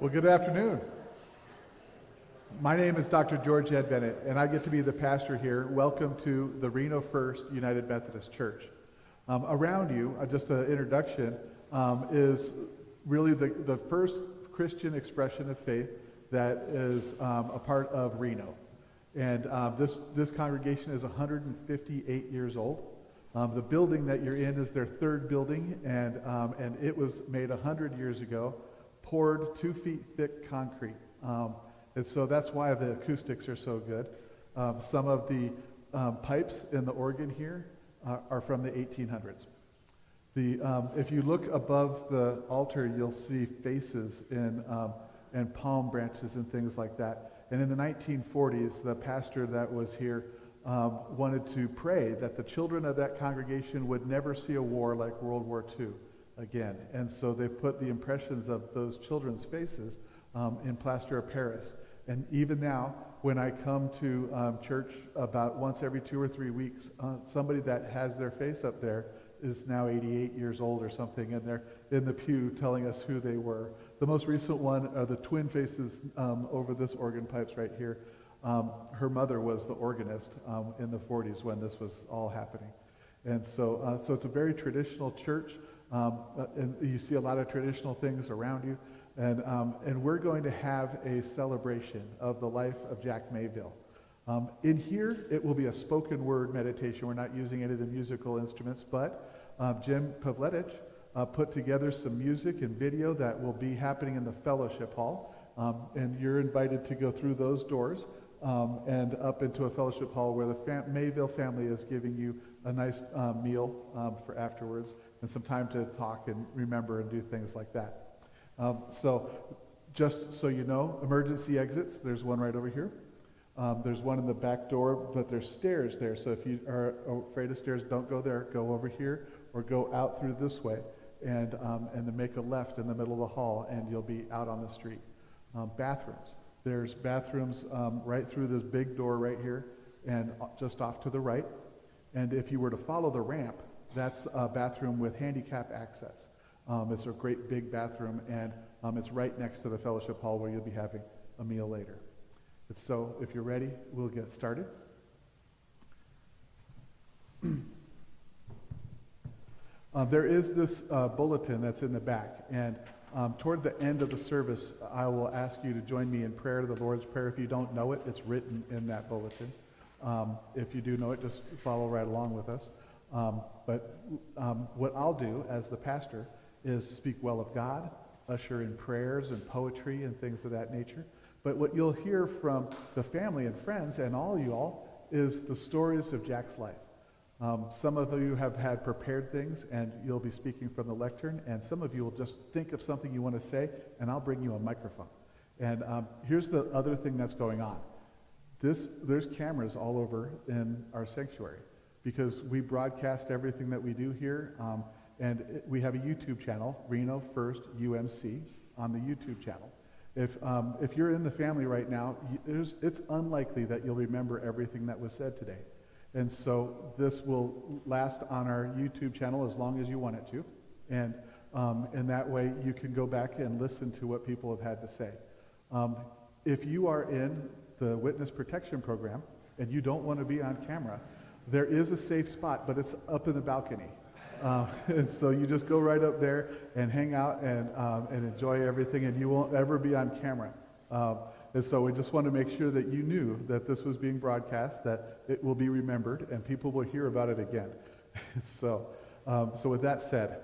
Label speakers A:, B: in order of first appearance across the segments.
A: Well, good afternoon. My name is Dr. George Ed Bennett, and I get to be the pastor here. Welcome to the Reno First United Methodist Church. Around you, just an introduction, is really the first Christian expression of faith that is a part of Reno. And this congregation is 158 years old. The building that you're in is their third building, and it was made 100 years ago, poured 2 feet thick concrete. And so that's why the acoustics are so good. Some of the pipes in the organ here are from the 1800s. If you look above the altar, you'll see faces and palm branches and things like that. And in the 1940s, the pastor that was here wanted to pray that the children of that congregation would never see a war like World War II again. And so they put the impressions of those children's faces in plaster of Paris. And even now, when I come to church about once every 2 or 3 weeks, somebody that has their face up there is now 88 years old or something, and they're in the pew telling us who they were. The most recent one are the twin faces over this organ pipes right here. Her mother was the organist in the 40s when this was all happening. And so it's a very traditional church, and you see a lot of traditional things around you. And we're going to have a celebration of the life of Jack Mayville. In here, it will be a spoken word meditation. We're not using any of the musical instruments, but Jim Pavletich put together some music and video that will be happening in the fellowship hall. And you're invited to go through those doors and up into a fellowship hall where the Mayville family is giving you a nice meal for afterwards and some time to talk and remember and do things like that. So just so you know, emergency exits, there's one right over here. There's one in the back door, but there's stairs there. So if you are afraid of stairs, don't go there. Go over here or go out through this way and then make a left in the middle of the hall and you'll be out on the street. Bathrooms. There's bathrooms right through this big door right here and just off to the right. And if you were to follow the ramp, that's a bathroom with handicap access. It's a great big bathroom, and it's right next to the fellowship hall where you'll be having a meal later. And so if you're ready, we'll get started. There is this bulletin that's in the back, and toward the end of the service, I will ask you to join me in prayer, the Lord's Prayer. If you don't know it, it's written in that bulletin. If you do know it, just follow right along with us. But what I'll do as the pastor is speak well of God, usher in prayers and poetry and things of that nature. But what you'll hear from the family and friends and all you all is the stories of Jack's life. Some of you have had prepared things and you'll be speaking from the lectern, and some of you will just think of something you want to say and I'll bring you a microphone. And here's the other thing that's going on. There's cameras all over in our sanctuary because we broadcast everything that we do here. And we have a YouTube channel, Reno First UMC, on the YouTube channel. If you're in the family right now, it's unlikely that you'll remember everything that was said today. And so this will last on our YouTube channel as long as you want it to. And that way you can go back and listen to what people have had to say. If you are in the witness protection program and you don't want to be on camera, there is a safe spot, but it's up in the balcony. And so you just go right up there and hang out and enjoy everything, and you won't ever be on camera. And so we just want to make sure that you knew that this was being broadcast, that it will be remembered, and people will hear about it again. So with that said,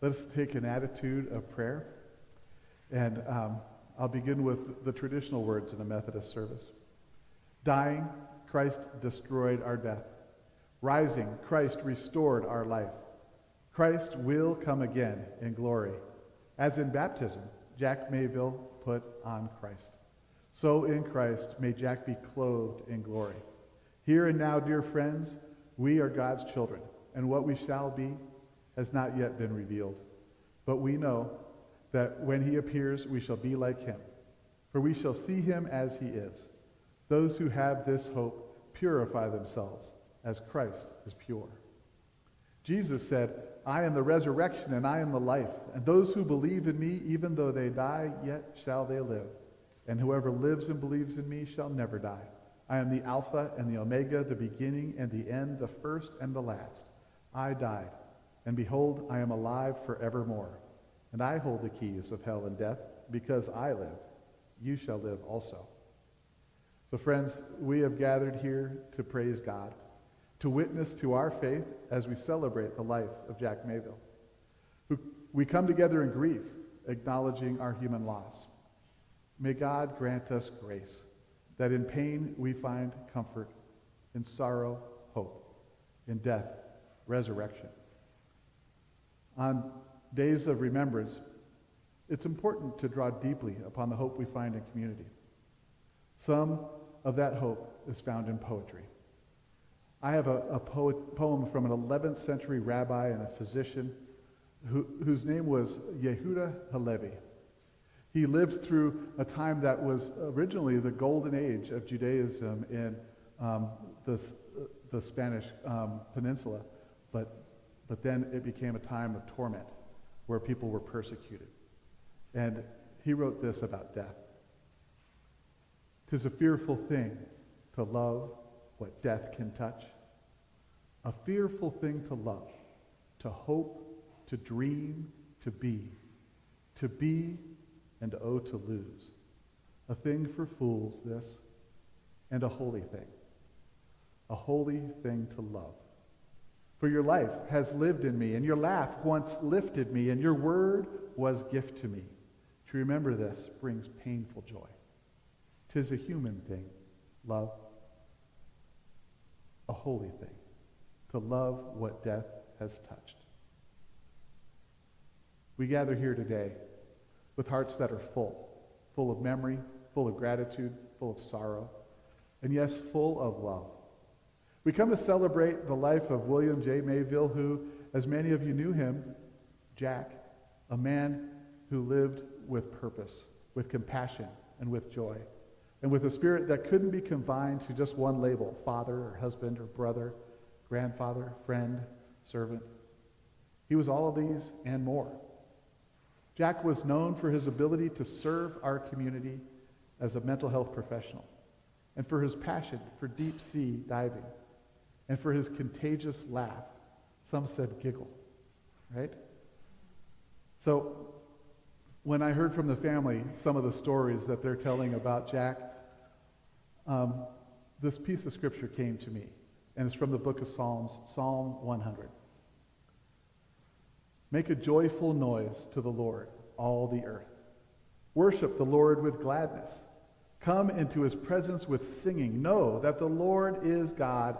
A: let's take an attitude of prayer. And I'll begin with the traditional words in a Methodist service. Dying, Christ destroyed our death. Rising, Christ restored our life. Christ will come again in glory. As in baptism, Jack Mayville put on Christ. So in Christ may Jack be clothed in glory. Here and now, dear friends, we are God's children, and what we shall be has not yet been revealed. But we know that when he appears, we shall be like him, for we shall see him as he is. Those who have this hope purify themselves as Christ is pure. Jesus said, I am the resurrection and I am the life. And those who believe in me, even though they die, yet shall they live. And whoever lives and believes in me shall never die. I am the Alpha and the Omega, the beginning and the end, the first and the last. I died, and behold, I am alive forevermore. And I hold the keys of hell and death. Because I live, you shall live also. So friends, we have gathered here to praise God, to witness to our faith as we celebrate the life of Jack Mayville. We come together in grief, acknowledging our human loss. May God grant us grace, that in pain we find comfort, in sorrow, hope, in death, resurrection. On days of remembrance, it's important to draw deeply upon the hope we find in community. Some of that hope is found in poetry. I have a poem from an 11th century rabbi and a physician whose name was Yehuda Halevi. He lived through a time that was originally the golden age of Judaism in the Spanish peninsula, but then it became a time of torment where people were persecuted. And he wrote this about death. "'Tis a fearful thing to love what death can touch. A fearful thing to love, to hope, to dream, to be and oh to lose. A thing for fools this, and a holy thing to love. For your life has lived in me, and your laugh once lifted me, and your word was gift to me. To remember this brings painful joy. 'Tis a human thing, love, a holy thing, to love what death has touched." We gather here today with hearts that are full of memory, full of gratitude, full of sorrow, and yes, full of love. We come to celebrate the life of William J. Mayville, who, as many of you knew him, Jack, a man who lived with purpose, with compassion, and with joy, and with a spirit that couldn't be confined to just one label, father or husband or brother, grandfather, friend, servant. He was all of these and more. Jack was known for his ability to serve our community as a mental health professional, and for his passion for deep sea diving, and for his contagious laugh. Some said giggle, right? So when I heard from the family some of the stories that they're telling about Jack, this piece of scripture came to me, and it's from the book of Psalms, Psalm 100. "Make a joyful noise to the Lord, all the earth. Worship the Lord with gladness. Come into his presence with singing. Know that the Lord is God.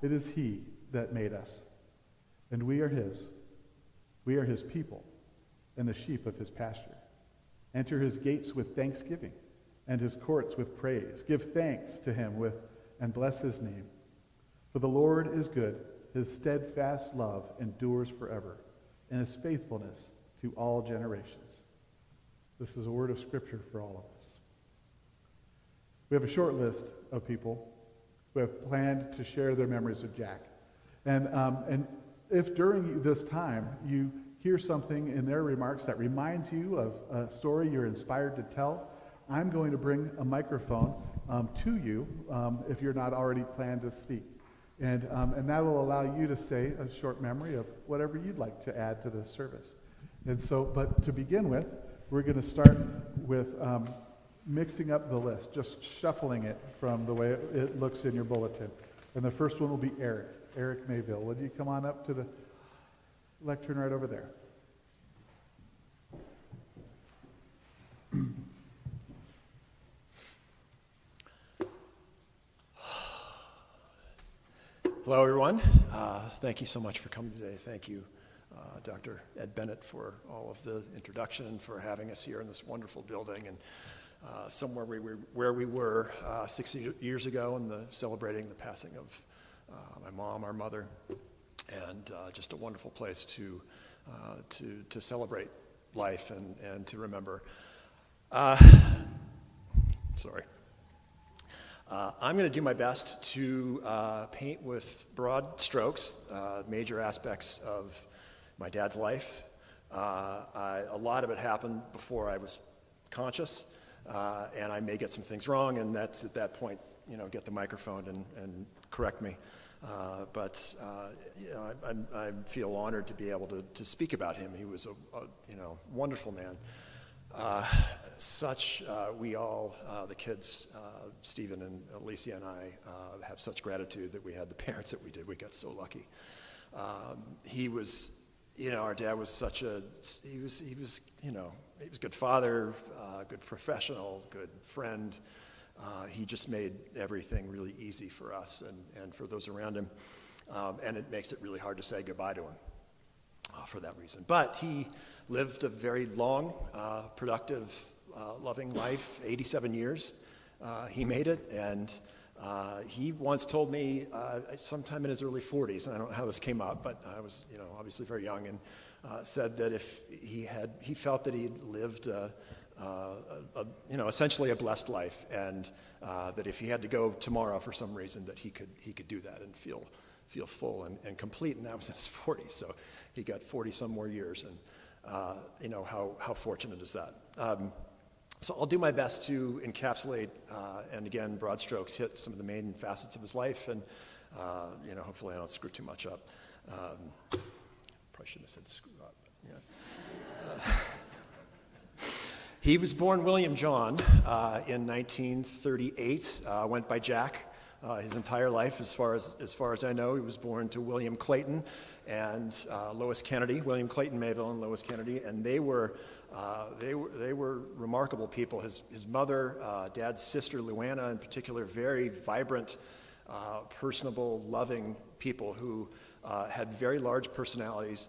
A: It is he that made us, and we are his. We are his people and the sheep of his pasture. Enter his gates with thanksgiving and his courts with praise. Give thanks to him and bless his name. For the Lord is good. His steadfast love endures forever, and his faithfulness to all generations." This is a word of scripture for all of us. We have a short list of people who have planned to share their memories of Jack. And if during this time you hear something in their remarks that reminds you of a story you're inspired to tell, I'm going to bring a microphone to you if you're not already planned to speak. And that will allow you to say a short memory of whatever you'd like to add to the service. And so, but to begin with, we're going to start with mixing up the list, just shuffling it from the way it looks in your bulletin. And the first one will be Eric Mayville. Would you come on up to the lectern right over there?
B: Hello, everyone. Thank you so much for coming today. Thank you, Dr. Ed Bennett, for all of the introduction and for having us here in this wonderful building and somewhere where we were 60 years ago and celebrating the passing of my mom, our mother, and just a wonderful place to celebrate life and to remember. Sorry. I'm going to do my best to paint with broad strokes major aspects of my dad's life. A lot of it happened before I was conscious, and I may get some things wrong, and that's at that point, get the microphone and correct me. I feel honored to be able to speak about him. He was a wonderful man. We all, the kids, Stephen and Alicia and I, have such gratitude that we had the parents that we did. We got so lucky. He was, our dad was he was a good father, good professional, good friend. He just made everything really easy for us and for those around him. And it makes it really hard to say goodbye to him for that reason. But he lived a very long, productive, loving life, 87 years. He made it, and he once told me sometime in his early 40s, and I don't know how this came up, but I was obviously very young, and said that if he felt that he had lived essentially a blessed life, and that if he had to go tomorrow for some reason, that he could do that and feel full and complete. And that was in his 40s, so he got 40 some more years, and how fortunate is that? So I'll do my best to encapsulate and again, broad strokes, hit some of the main facets of his life, and hopefully I don't screw too much up. Probably shouldn't have said screw up. Yeah. He was born William John in 1938. Went by Jack his entire life, as far as I know. He was born to William Clayton and Lois Kennedy, William Clayton Mayville and Lois Kennedy, and they were remarkable people. His mother, Dad's sister, Luana, in particular, very vibrant, personable, loving people who had very large personalities.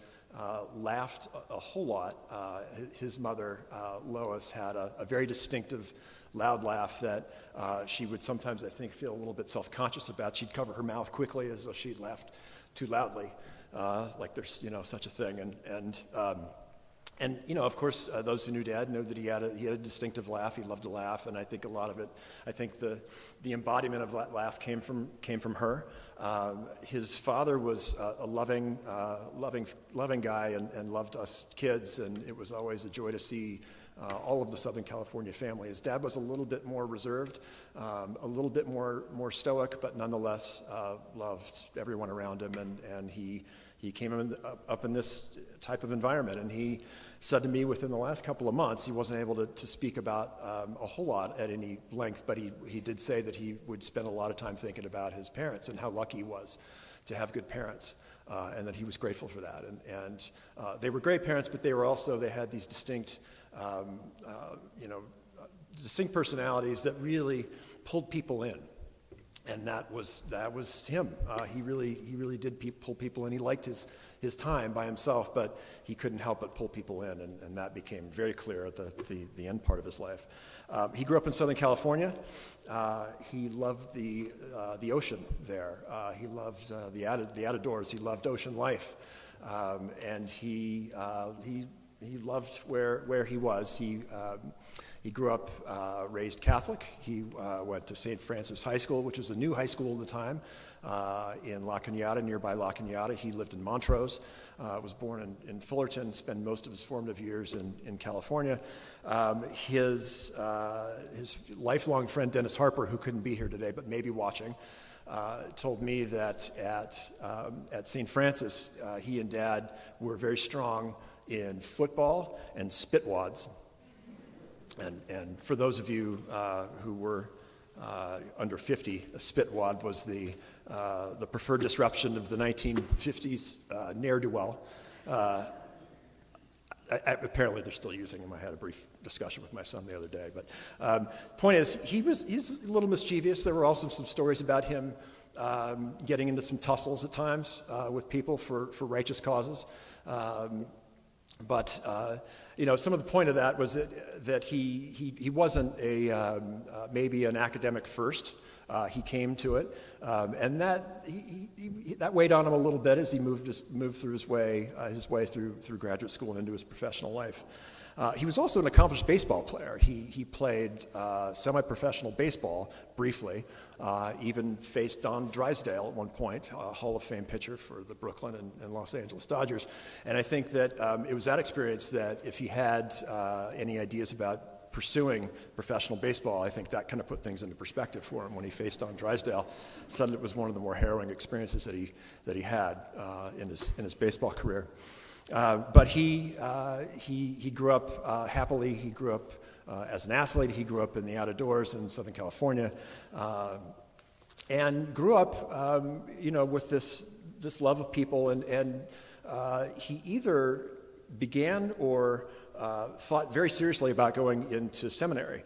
B: Laughed a whole lot. His mother, Lois, had a very distinctive, loud laugh that she would sometimes, I think, feel a little bit self-conscious about. She'd cover her mouth quickly as though she'd laughed too loudly, like there's such a thing. And of course, those who knew Dad know that he had a distinctive laugh. He loved to laugh, and I think a lot of it, the embodiment of that laugh came from her. His father was a loving guy and loved us kids, and it was always a joy to see all of the Southern California family. His dad was a little bit more reserved, a little bit more stoic, but nonetheless loved everyone around him, and he came up in this type of environment, and he said to me within the last couple of months, he wasn't able to speak about a whole lot at any length, but he did say that he would spend a lot of time thinking about his parents and how lucky he was to have good parents, and that he was grateful for that. And they were great parents, but they had these distinct personalities that really pulled people in. And that was him. He really did pull people in. He liked his time by himself, but he couldn't help but pull people in, and that became very clear at the end part of his life. He grew up in Southern California. He loved the ocean there. He loved the outdoors. He loved ocean life, and he loved where he was. He grew up raised Catholic. He went to St. Francis High School, which was a new high school at the time, in La Cañada, nearby La Cañada. He lived in Montrose, was born in Fullerton, spent most of his formative years in California. His lifelong friend, Dennis Harper, who couldn't be here today but may be watching, told me that at St. Francis, he and Dad were very strong in football and spitwads. And for those of you who were under 50, a spitwad was the preferred disruption of the 1950s ne'er-do-well. Apparently they're still using them. I had a brief discussion with my son the other day. But point is, he's a little mischievous. There were also some stories about him getting into some tussles at times with people for righteous causes. But some of the point of that was that he wasn't maybe an academic first, he came to it, and that that weighed on him a little bit as he moved through his way through graduate school and into his professional life. He was also an accomplished baseball player. He played semi-professional baseball briefly, even faced Don Drysdale at one point, a Hall of Fame pitcher for the Brooklyn and Los Angeles Dodgers. And I think that it was that experience that if he had any ideas about pursuing professional baseball, I think that kind of put things into perspective for him when he faced Don Drysdale. Suddenly it was one of the more harrowing experiences that he had in his baseball career. But he grew up happily. He grew up as an athlete. He grew up in the outdoors in Southern California, and grew up, with this love of people. And he either began or thought very seriously about going into seminary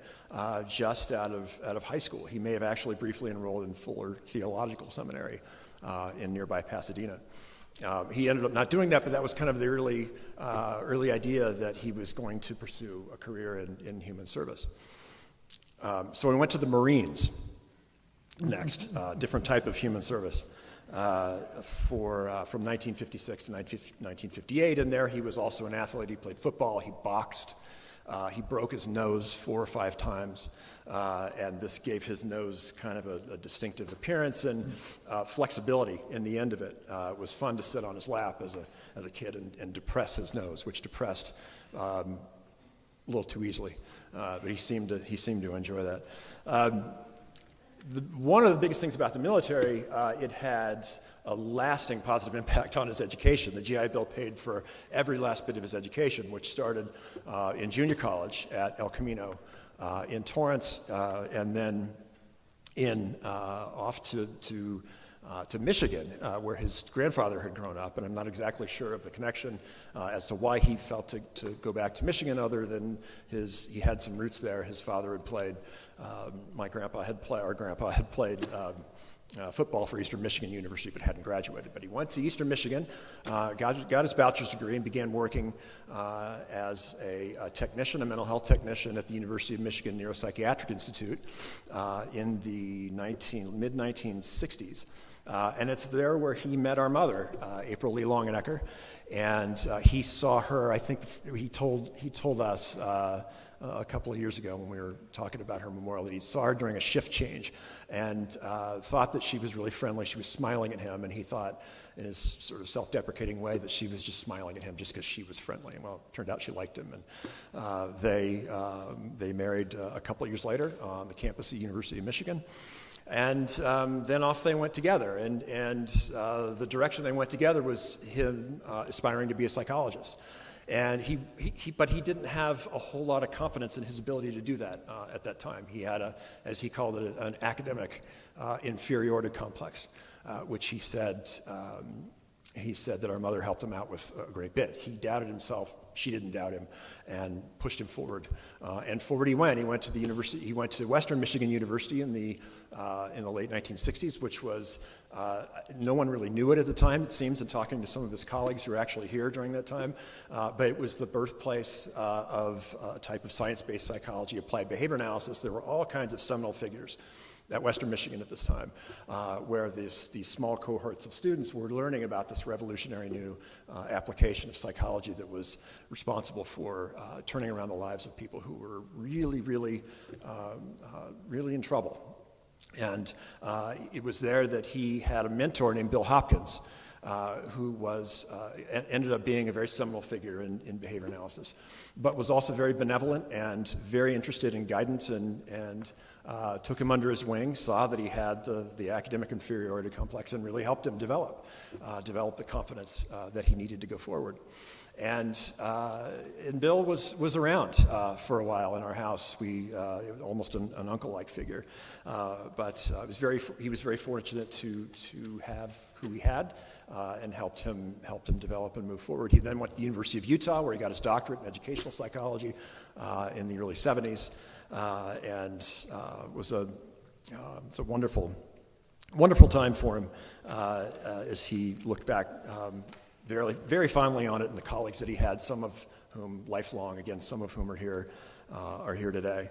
B: just out of high school. He may have actually briefly enrolled in Fuller Theological Seminary in nearby Pasadena. He ended up not doing that, but that was kind of the early idea that he was going to pursue a career in human service. So we went to the Marines next, different type of human service, from 1956 to 1958. And there he was also an athlete. He played football, he boxed. He broke his nose 4 or 5 times, and this gave his nose kind of a distinctive appearance and flexibility in the end of it. It was fun to sit on his lap as a kid and depress his nose, which depressed a little too easily, but he seemed to enjoy that. One of the biggest things about the military, it had a lasting positive impact on his education. The GI Bill paid for every last bit of his education, which started in junior college at El Camino in Torrance, and then off to Michigan, where his grandfather had grown up. And I'm not exactly sure of the connection as to why he felt to go back to Michigan, other than he had some roots there. His father had played. Our grandpa had played football for Eastern Michigan University, but hadn't graduated. But he went to Eastern Michigan, got his bachelor's degree, and began working as a technician, a mental health technician at the University of Michigan Neuropsychiatric Institute in the mid-1960s. And it's there where he met our mother, April Lee Longenecker, and he saw her. I think he told us a couple of years ago when we were talking about her memorial that he saw her during a shift change and thought that she was really friendly. She was smiling at him, and he thought in his sort of self-deprecating way that she was just smiling at him just because she was friendly. And well, it turned out she liked him, and they married a couple of years later on the campus of the University of Michigan. And then off they went together, and the direction they went together was him aspiring to be a psychologist. And but he didn't have a whole lot of confidence in his ability to do that at that time. He had as he called it, an academic inferiority complex, which he said that our mother helped him out with a great bit. He doubted himself, she didn't doubt him, and pushed him forward. And forward he went. He went to the university. He went to Western Michigan University in the late 1960s, which was no one really knew it at the time, it seems, in talking to some of his colleagues who were actually here during that time. But it was the birthplace of a type of science-based psychology, applied behavior analysis. There were all kinds of seminal figures at Western Michigan at this time, where these small cohorts of students were learning about this revolutionary new application of psychology that was responsible for turning around the lives of people who were really, really, really in trouble. And it was there that he had a mentor named Bill Hopkins, who ended up being a very seminal figure in behavior analysis, but was also very benevolent and very interested in guidance, and took him under his wing, saw that he had the academic inferiority complex, and really helped him develop the confidence that he needed to go forward. And Bill was around for a while in our house. Almost an uncle-like figure, but he was very fortunate to have who he had, and helped him develop and move forward. He then went to the University of Utah, where he got his doctorate in educational psychology in the early 70s, and it's a wonderful time for him as he looked back very, very fondly on it, and the colleagues that he had, some of whom lifelong, again, some of whom are here today.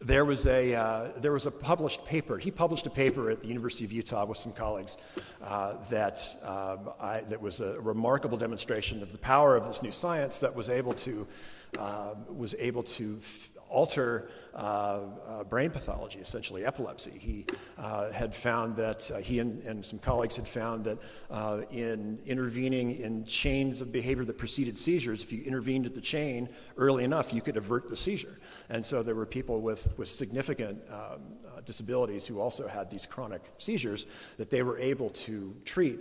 B: there was a published paper. He published a paper at the University of Utah with some colleagues that was a remarkable demonstration of the power of this new science that was able to alter brain pathology, essentially epilepsy. He had found that he and some colleagues had found that in intervening in chains of behavior that preceded seizures, if you intervened at the chain early enough, you could avert the seizure. And so there were people with significant disabilities who also had these chronic seizures that they were able to treat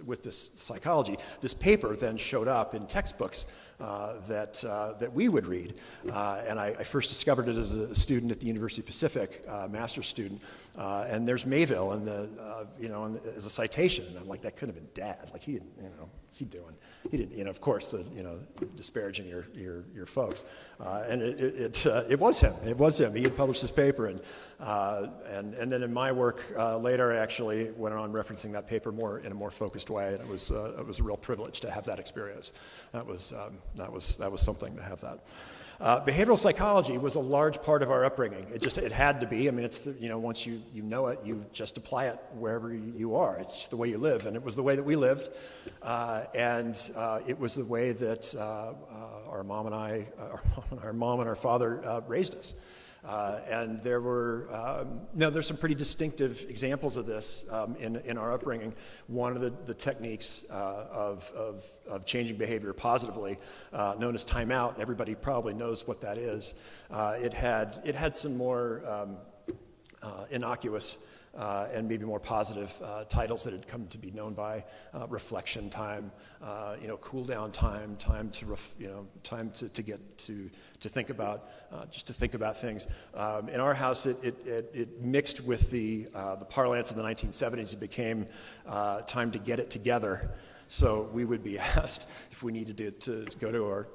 B: with this psychology. This paper then showed up in textbooks that we would read. And I first discovered it as a student at the University of Pacific, master's student. And there's Mayville as a citation. And I'm like, that couldn't have been Dad. Like, he didn't, what's he doing? He didn't, of course, disparaging your folks. And it was him. It was him. He had published this paper. And then in my work later, I actually went on referencing that paper in a more focused way. And it was a real privilege to have that experience. That was something to have that. Behavioral psychology was a large part of our upbringing. It had to be. I mean, it's once you know it, you just apply it wherever you are. It's just the way you live, and it was the way that we lived, and it was the way that our mom and our father raised us. And there were there's some pretty distinctive examples of this in our upbringing. One of the techniques of changing behavior positively, known as timeout. Everybody probably knows what that is. It had some more innocuous and maybe more positive titles that had come to be known by reflection time, cool down time, time to get to think about just to think about things. In our house, it mixed with the parlance of the 1970s. It became time to get it together. So we would be asked if we needed to go to our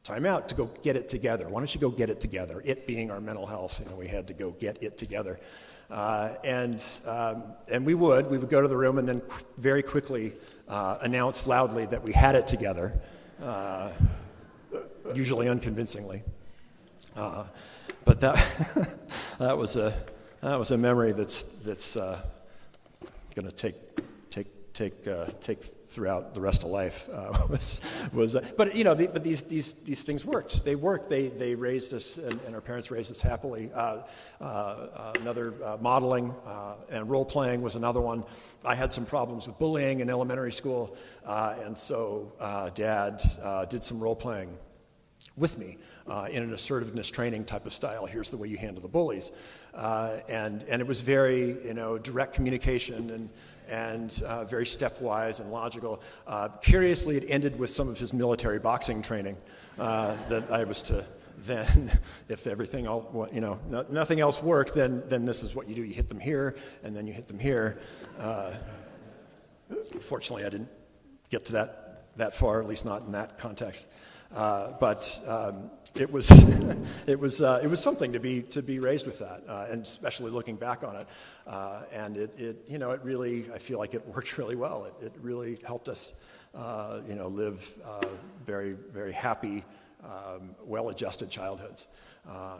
B: timeout to go get it together. Why don't you go get it together? It being our mental health, we had to go get it together. And we would go to the room and then very quickly announce loudly that we had it together, usually unconvincingly. But that was a memory that's going to take throughout the rest of life. But these things worked. They worked. They raised us, and our parents raised us happily. Another modeling and role playing was another one. I had some problems with bullying in elementary school, and so Dad did some role playing with me in an assertiveness training type of style. Here's the way you handle the bullies, and it was very direct communication and very stepwise and logical. Curiously, it ended with some of his military boxing training that I was to then, if everything nothing else worked, then this is what you do. You hit them here, and then you hit them here. Fortunately, I didn't get to that far, at least not in that context. But it was something to be raised with that, and especially looking back on it. And it really, I feel like it worked really well. It really helped us, live very, very happy, well-adjusted childhoods,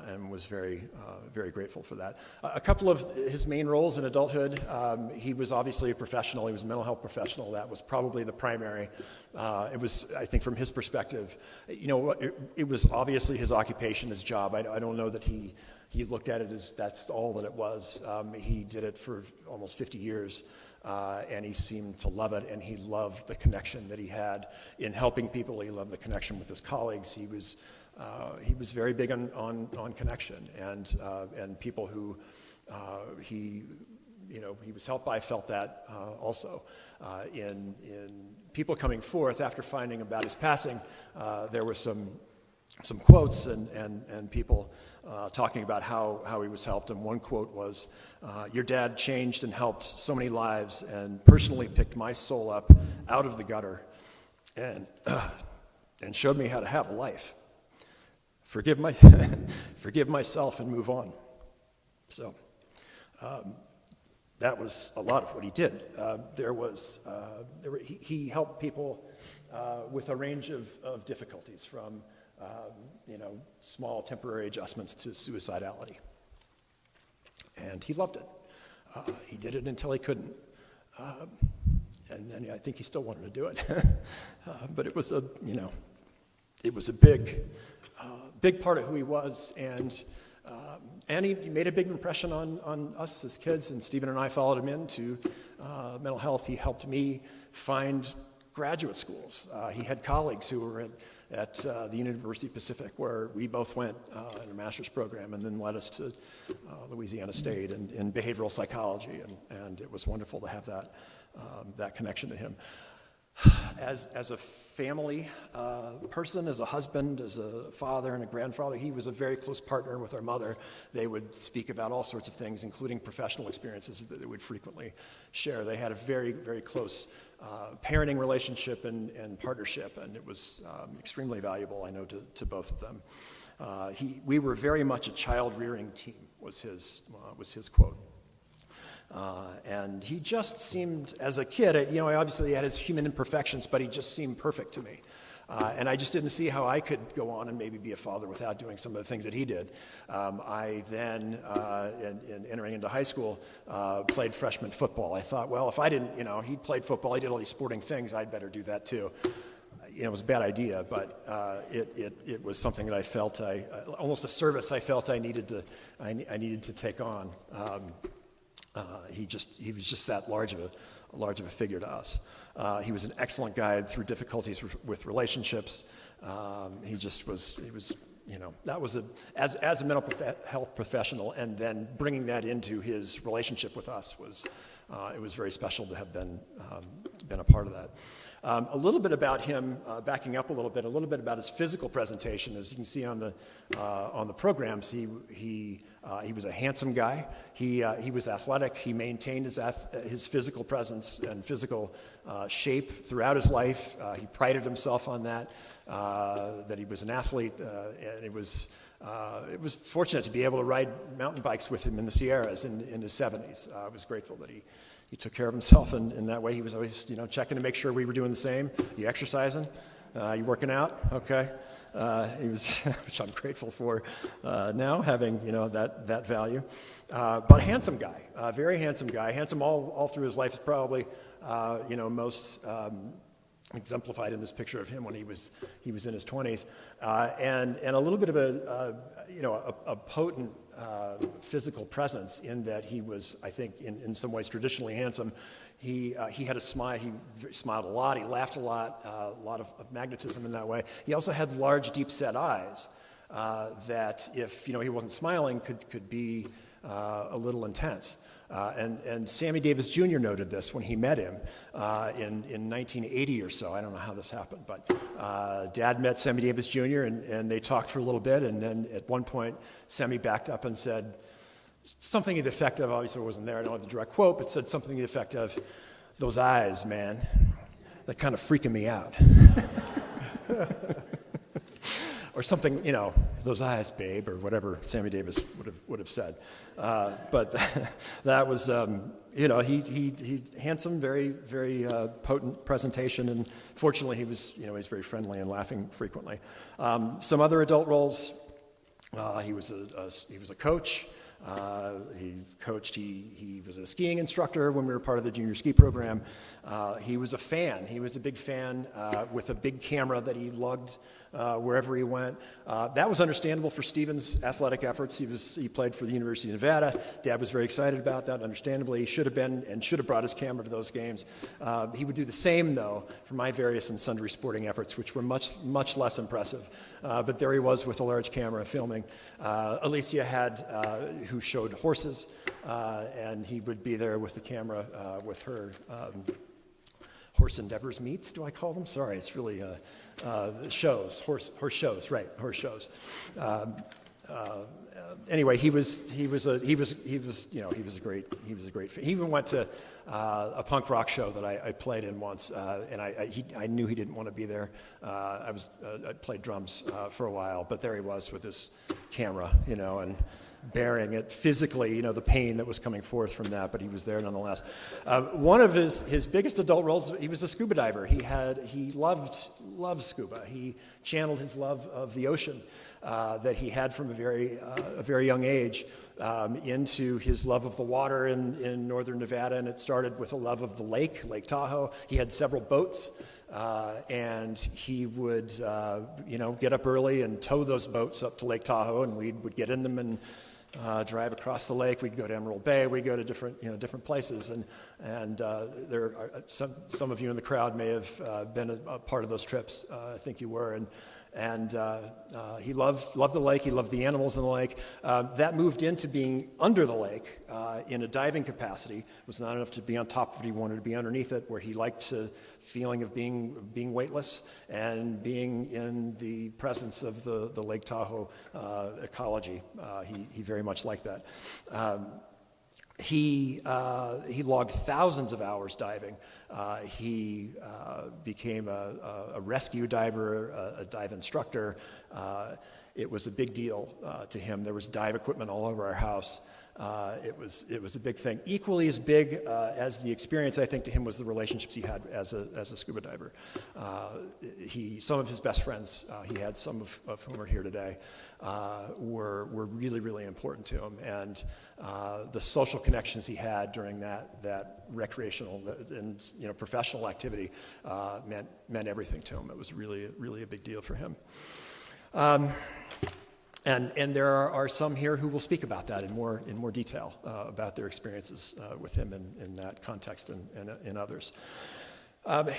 B: and was very, very grateful for that. A couple of his main roles in adulthood, he was obviously a professional. He was a mental health professional. That was probably the primary. It was, I think, from his perspective, it was obviously his occupation, his job. I don't know that he looked at it as that's all that it was. He did it for almost 50 years. And he seemed to love it, and he loved the connection that he had in helping people. He loved the connection with his colleagues. He was very big on connection, and people who he was helped by felt that also. In people coming forth after finding about his passing, there were some quotes and people talking about how he was helped, and one quote was, "Your dad changed and helped so many lives and personally picked my soul up out of the gutter and showed me how to have a life. Forgive myself and move on." So that was a lot of what he did. He helped people with a range of difficulties, from small temporary adjustments to suicidality. And he loved it. He did it until he couldn't. And then I think he still wanted to do it. But it was a big part of who he was, and he made a big impression on us as kids, and Stephen and I followed him into mental health. He helped me find graduate schools. He had colleagues who were at the University of Pacific, where we both went in a master's program, and then led us to Louisiana State in behavioral psychology, and it was wonderful to have that connection to him. As a family person, as a husband, as a father and a grandfather, he was a very close partner with our mother. They would speak about all sorts of things, including professional experiences that they would frequently share. They had a very, very close parenting relationship and partnership, and it was extremely valuable, I know, to both of them. We were very much a child-rearing team, was his quote. And he just seemed, as a kid, obviously he had his human imperfections, but he just seemed perfect to me. And I just didn't see how I could go on and maybe be a father without doing some of the things that he did. I then, in entering into high school, played freshman football. I thought, well, if I didn't, he played football, he did all these sporting things, I'd better do that too. It was a bad idea, but it was something that I felt almost a service I felt I needed to take on. He was just that large of a figure to us. He was an excellent guide through difficulties with relationships. He was that was as a mental health professional, and then bringing that into his relationship with us it was very special to have been a part of that. A little bit about him, backing up a little bit about his physical presentation. As you can see on the programs, he was a handsome guy. He was athletic. He maintained his physical presence and physical shape throughout his life. He prided himself on that he was an athlete, and it was fortunate to be able to ride mountain bikes with him in the Sierras in his 70s. I was grateful that he took care of himself, and in that way he was always checking to make sure we were doing the same. You exercising? You working out? Okay. He was, which I'm grateful for now, having that value. But a handsome guy, very handsome guy, handsome all through his life. Is probably most exemplified in this picture of him when he was in his 20s, and a little bit of a potent physical presence, in that he was, I think, in some ways traditionally handsome. He had a smile. He smiled a lot. He laughed a lot of magnetism in that way. He also had large, deep-set eyes that, if he wasn't smiling, could be a little intense. And Sammy Davis Jr. noted this when he met him in 1980 or so. I don't know how this happened, but Dad met Sammy Davis Jr. and they talked for a little bit, and then at one point Sammy backed up and said something to the effect of, obviously it wasn't there, I don't have the direct quote, but said something to the effect of, "Those eyes, man, they're kind of freaking me out." Or something, "Those eyes, babe," or whatever Sammy Davis would have said. But that was, he handsome, very, very potent presentation, and fortunately he was very friendly and laughing frequently. Some other adult roles. He was a coach. He coached. He was a skiing instructor when we were part of the junior ski program. He was a fan. He was a big fan with a big camera that he lugged wherever he went. That was understandable for Stephen's athletic efforts. He played for the University of Nevada. Dad was very excited about that, understandably. He should have brought his camera to those games. He would do the same, though, for my various and sundry sporting efforts, which were much, much less impressive. But there he was with a large camera filming. Alicia who showed horses, and he would be there with the camera with her horse endeavors meets, do I call them? Sorry, it's really shows, horse shows, right? Horse shows. Anyway, he was a great. He even went to a punk rock show that I played in once, and I knew he didn't want to be there. I played drums for a while, but there he was with his camera, and bearing it physically, the pain that was coming forth from that, but he was there nonetheless. One of his biggest adult roles, he was a scuba diver. He loved scuba. He channeled his love of the ocean that he had from a very young age into his love of the water in northern Nevada, and it started with a love of the Lake Tahoe. He had several boats. And he would, get up early and tow those boats up to Lake Tahoe, and we would get in them and drive across the lake. We'd go to Emerald Bay. We'd go to different places. And there are some of you in the crowd may have been a part of those trips. I think you were. And he loved the lake. He loved the animals in the lake. That moved into being under the lake in a diving capacity. It was not enough to be on top of it. He wanted to be underneath it, where he liked the feeling of being weightless and being in the presence of the Lake Tahoe ecology. He very much liked that. He logged thousands of hours diving. He became a rescue diver, a dive instructor. It was a big deal to him. There was dive equipment all over our house. It was a big thing. Equally as big as the experience, I think, to him was the relationships he had as a scuba diver. Some of his best friends, he had some of whom are here today, were really, really important to him. And the social connections he had during that recreational and professional activity meant everything to him. It was really, really a big deal for him. And there are some here who will speak about that in more detail about their experiences with him in that context and in others. A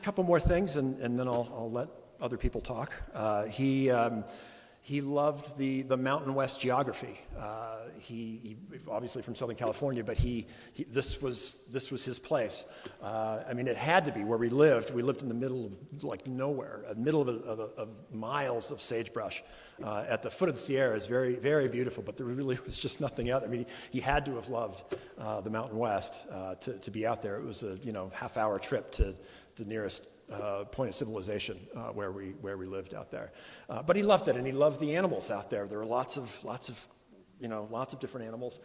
B: couple more things, and then I'll let other people talk. He loved the Mountain West geography. He obviously from Southern California, but this was his place. It had to be where we lived. We lived in the middle of nowhere, in the middle of miles of sagebrush. At the foot of the Sierra is very, very beautiful, but there really was just nothing out there. He had to have loved the Mountain West to be out there. It was a half-hour trip to the nearest point of civilization where we lived out there. But he loved it, and he loved the animals out there. There were lots of different animals.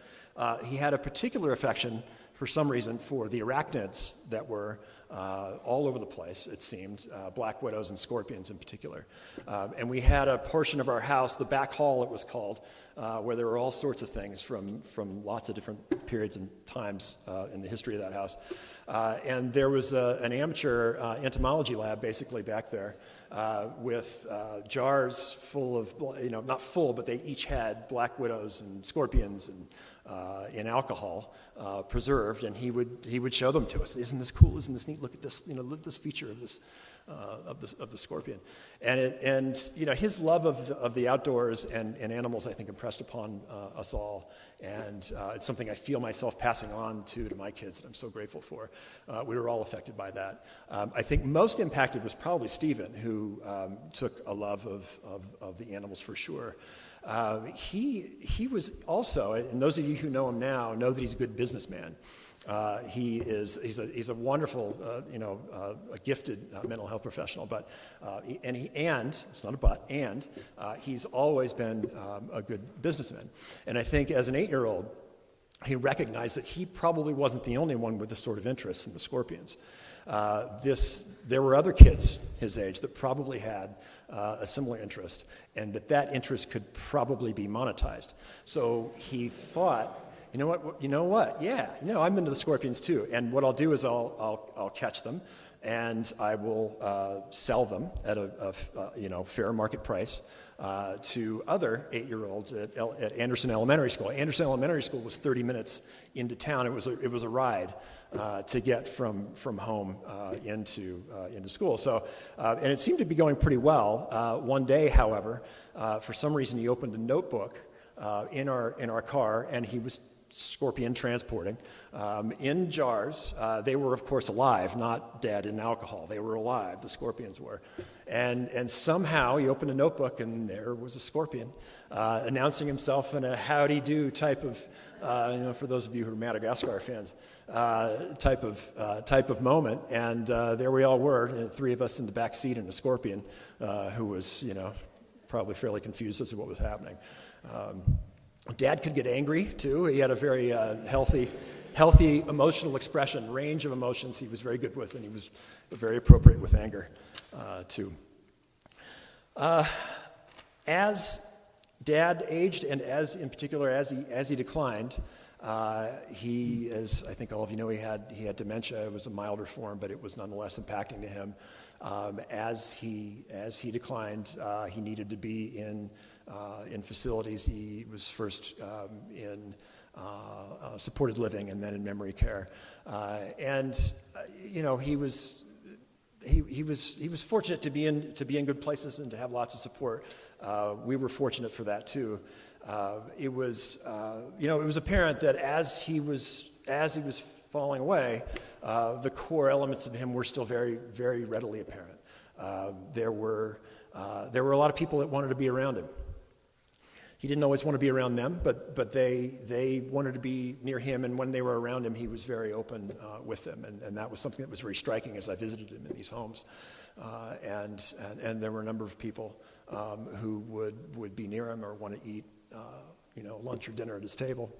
B: He had a particular affection, for some reason, for the arachnids that were all over the place, it seemed, black widows and scorpions in particular. And we had a portion of our house, the back hall it was called, where there were all sorts of things from lots of different periods and times in the history of that house. And there was an amateur entomology lab basically back there with jars full of, not full, but they each had black widows and scorpions and in alcohol preserved, and he would show them to us. Isn't this cool? Isn't this neat? Look at this, look at this feature of this. Of the scorpion, and his love of the outdoors and animals, I think, impressed upon us all, and it's something I feel myself passing on to my kids, and I'm so grateful for. We were all affected by that. I think most impacted was probably Stephen, who took a love of the animals for sure. He was also, and those of you who know him now know that he's a good businessman. He's a wonderful, a gifted mental health professional, but it's not a but, and he's always been a good businessman. And I think as an 8-year-old, he recognized that he probably wasn't the only one with this sort of interest in the scorpions. There were other kids his age that probably had a similar interest, and that interest could probably be monetized. So he thought, you know what? Yeah, I'm into the scorpions too. And what I'll do is I'll catch them, and I will sell them at a fair market price to other 8-year-olds at Anderson Elementary School. Anderson Elementary School was 30 minutes into town. It was a ride to get from home into school. So, and it seemed to be going pretty well. One day, however, for some reason, he opened a notebook in our car, and he was scorpion transporting in jars. They were, of course, alive, not dead in alcohol. They were alive, the scorpions were. And somehow he opened a notebook, and there was a scorpion announcing himself in a howdy-do type of, for those of you who are Madagascar fans, type of moment. And there we all were, 3 of us in the back seat, and a scorpion who was, probably fairly confused as to what was happening. Dad could get angry, too. He had a very healthy emotional expression, range of emotions he was very good with, and he was very appropriate with anger, too. As Dad aged, and in particular as he declined, he, as I think all of you know, he had dementia. It was a milder form, but it was nonetheless impacting to him. As he declined, he needed to be in facilities. He was first in supported living, and then in memory care. He was fortunate to be in good places and to have lots of support. We were fortunate for that too. It was apparent that as he was falling away, the core elements of him were still very, very readily apparent. There were a lot of people that wanted to be around him. He didn't always want to be around them, but they wanted to be near him, and when they were around him, he was very open with them, and that was something that was very striking as I visited him in these homes. And there were a number of people who would be near him or want to eat lunch or dinner at his table.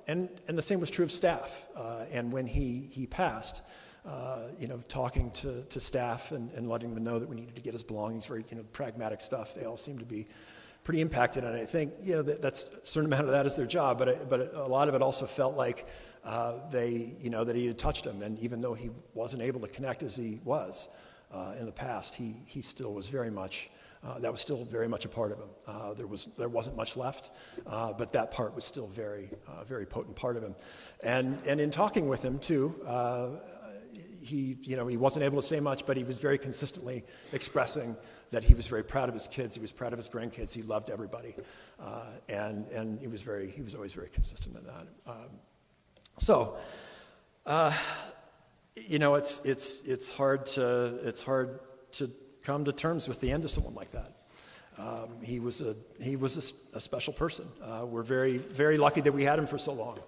B: And the same was true of staff. And when he passed, talking to staff and letting them know that we needed to get his belongings, very pragmatic stuff. They all seemed to be pretty impacted, and I think that's a certain amount of that is their job, but a lot of it also felt like that he had touched them, and even though he wasn't able to connect as he was in the past, he still was very much. That was still very much a part of him. There wasn't much left, but that part was still very potent part of him. And in talking with him too, he wasn't able to say much, but he was very consistently expressing that he was very proud of his kids. He was proud of his grandkids. He loved everybody, and he was always very consistent in that. It's hard to come to terms with the end of someone like that. He was a special person. We're very, very lucky that we had him for so long,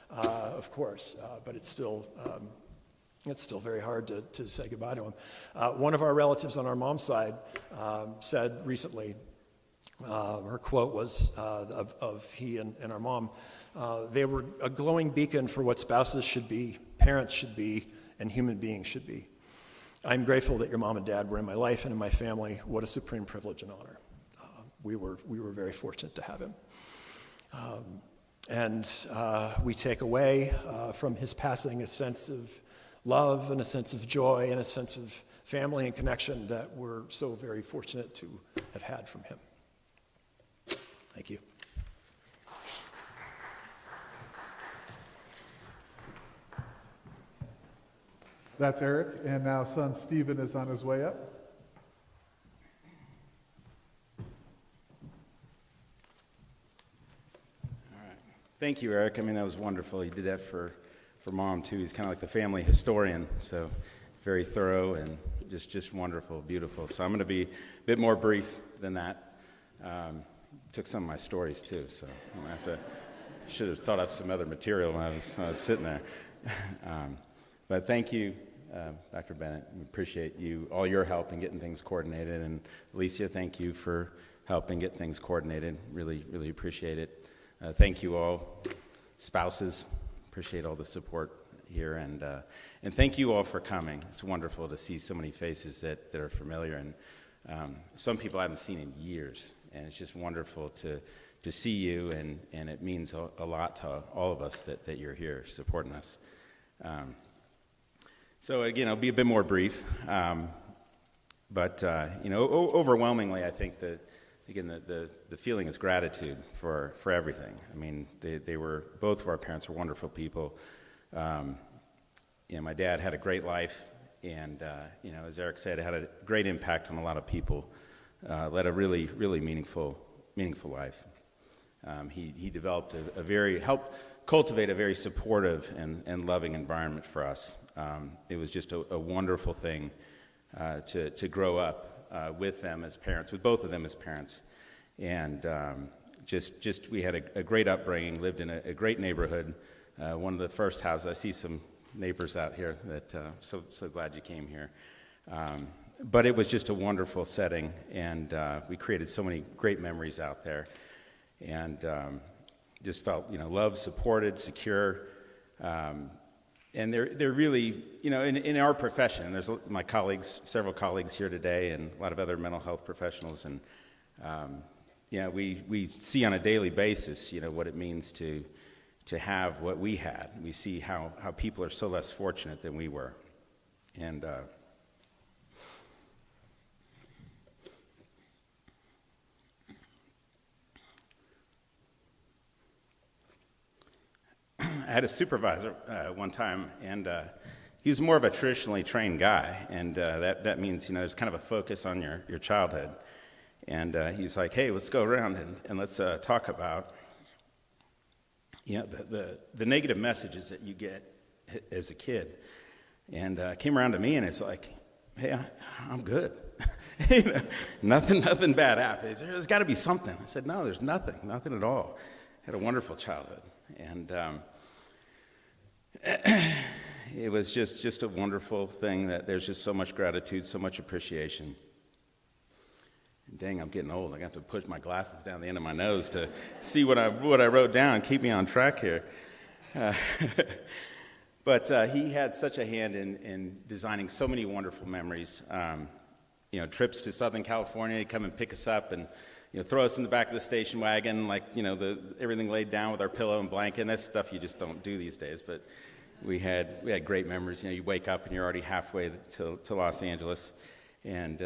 B: of course, but it's still very hard to say goodbye to him. One of our relatives on our mom's side said recently, her quote was of he and our mom, they were a glowing beacon for what spouses should be, parents should be, and human beings should be. I'm grateful that your mom and dad were in my life and in my family. What a supreme privilege and honor. We were very fortunate to have him. We take away from his passing a sense of love and a sense of joy and a sense of family and connection that we're so very fortunate to have had from him. Thank you.
A: That's Eric, and now son Stephen is on his way up.
C: All right. Thank you, Eric. I mean, that was wonderful. He did that for Mom, too. He's kind of like the family historian, so very thorough and just wonderful, beautiful. So I'm going to be a bit more brief than that. Took some of my stories, too, so I'm going to have to should have thought of some other material when I was sitting there. But thank you, Dr. Bennett. We appreciate all your help in getting things coordinated. And Alicia, thank you for helping get things coordinated. Really, really appreciate it. Thank you all, spouses. Appreciate all the support here. And thank you all for coming. It's wonderful to see so many faces that are familiar. And some people I haven't seen in years. And it's just wonderful to see you. And it means a lot to all of us that you're here supporting us. So again, I'll be a bit more brief, but overwhelmingly, I think that again the feeling is gratitude for everything. I mean, both of our parents were wonderful people. My dad had a great life, and as Eric said, had a great impact on a lot of people. Led a really, really meaningful life. He developed helped cultivate a very supportive and loving environment for us. It was just a wonderful thing to grow up with them as parents, with both of them as parents. And just we had a great upbringing, lived in a great neighborhood. One of the first houses, I see some neighbors out here that so glad you came here. But it was just a wonderful setting, and we created so many great memories out there. And just felt, loved, supported, secure. And they're really, in our profession, there's my colleagues, several colleagues here today, and a lot of other mental health professionals, and we see on a daily basis, what it means to have what we had. We see how people are so less fortunate than we were, and I had a supervisor one time, and he was more of a traditionally trained guy, and that means, there's kind of a focus on your childhood. And he was like, hey, let's go around and let's talk about, the negative messages that you get as a kid. And came around to me, and it's like, hey, I'm good. Nothing bad happened. There's got to be something. I said, no, there's nothing at all. I had a wonderful childhood. And it was just a wonderful thing that there's just so much gratitude, so much appreciation. And dang, I'm getting old. I got to push my glasses down the end of my nose to see what I wrote down, keep me on track here. But he had such a hand in designing so many wonderful memories. Trips to Southern California, he'd come and pick us up and throw us in the back of the station wagon, like, everything laid down with our pillow and blanket. And that's stuff you just don't do these days. But we had great memories. You wake up and you're already halfway to Los Angeles. And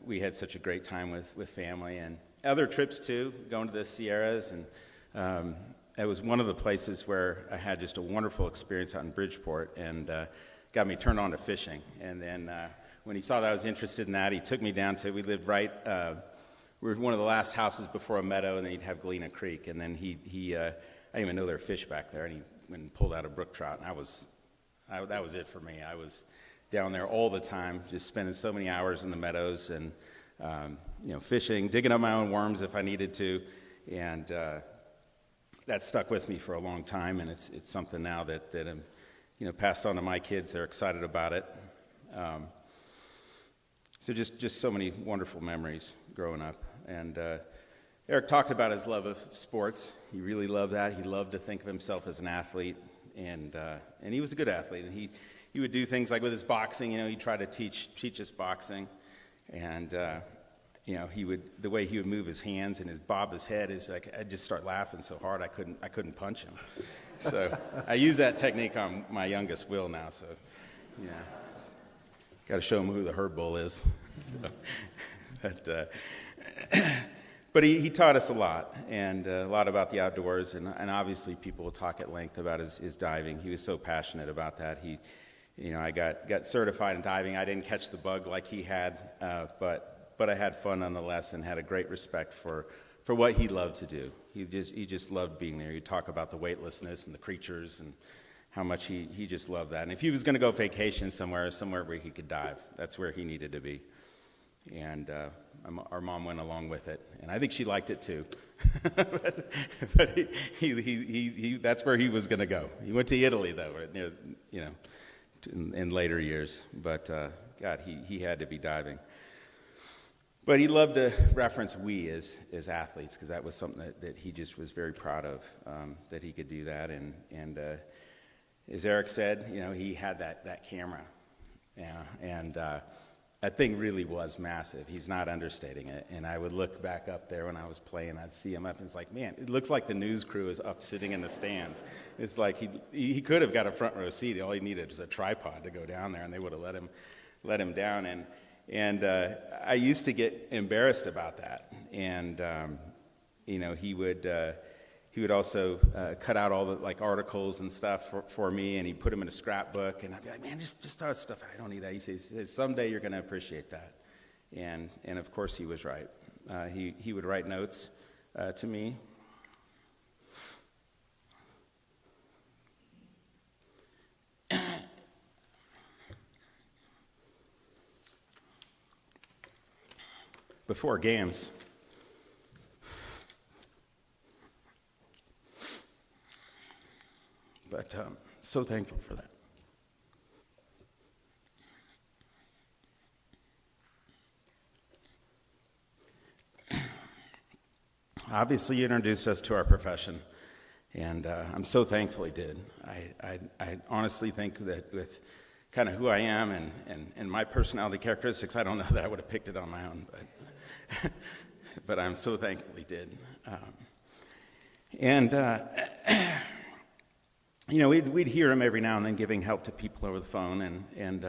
C: we had such a great time with family. And other trips, too, going to the Sierras. And it was one of the places where I had just a wonderful experience out in Bridgeport, and got me turned on to fishing. And then when he saw that I was interested in that, he took me down to, we lived right, we were one of the last houses before a meadow, and then he'd have Galena Creek. And then he I didn't even know there were fish back there, and he went and pulled out a brook trout, and that was it for me. I was down there all the time, just spending so many hours in the meadows, and fishing, digging up my own worms if I needed to, and that stuck with me for a long time. And it's something now that I'm passed on to my kids. They're excited about it. So just so many wonderful memories growing up. And Eric talked about his love of sports. He really loved that. He loved to think of himself as an athlete, and he was a good athlete. And he would do things like with his boxing. He'd try to teach us boxing, and the way he would move his hands and bob his head is like, I'd just start laughing so hard I couldn't punch him. So I use that technique on my youngest, Will, now. So got to show him who the herd bull is. So, but he taught us a lot, and a lot about the outdoors, and obviously people will talk at length about his diving. He was so passionate about that. I got certified in diving. I didn't catch the bug like he had, but I had fun nonetheless, and had a great respect for what he loved to do. He just loved being there. He'd talk about the weightlessness and the creatures and how much he just loved that. And if he was going to go vacation somewhere where he could dive, that's where he needed to be. And our mom went along with it, and I think she liked it too. but he that's where he was going to go. He went to Italy though, in later years. But God, he had to be diving. But he loved to reference we as athletes, because that was something that he just was very proud of, that he could do that. And as Eric said, he had that camera, and that thing really was massive. He's not understating it. And I would look back up there when I was playing, I'd see him up, and it's like, man, it looks like the news crew is up sitting in the stands. It's like he could have got a front row seat. All he needed was a tripod to go down there, and they would have let him down. And I used to get embarrassed about that. And he would also cut out all the articles and stuff for me, and he'd put them in a scrapbook. And I'd be like, man, just throw stuff out. I don't need that. He says, someday you're going to appreciate that. And of course he was right. He would write notes to me. Before games, but so thankful for that. Obviously, you introduced us to our profession, And I'm so thankful he did. I honestly think that with kind of who I am and my personality characteristics, I don't know that I would have picked it on my own, but, but I'm so thankful he did. We'd hear him every now and then giving help to people over the phone and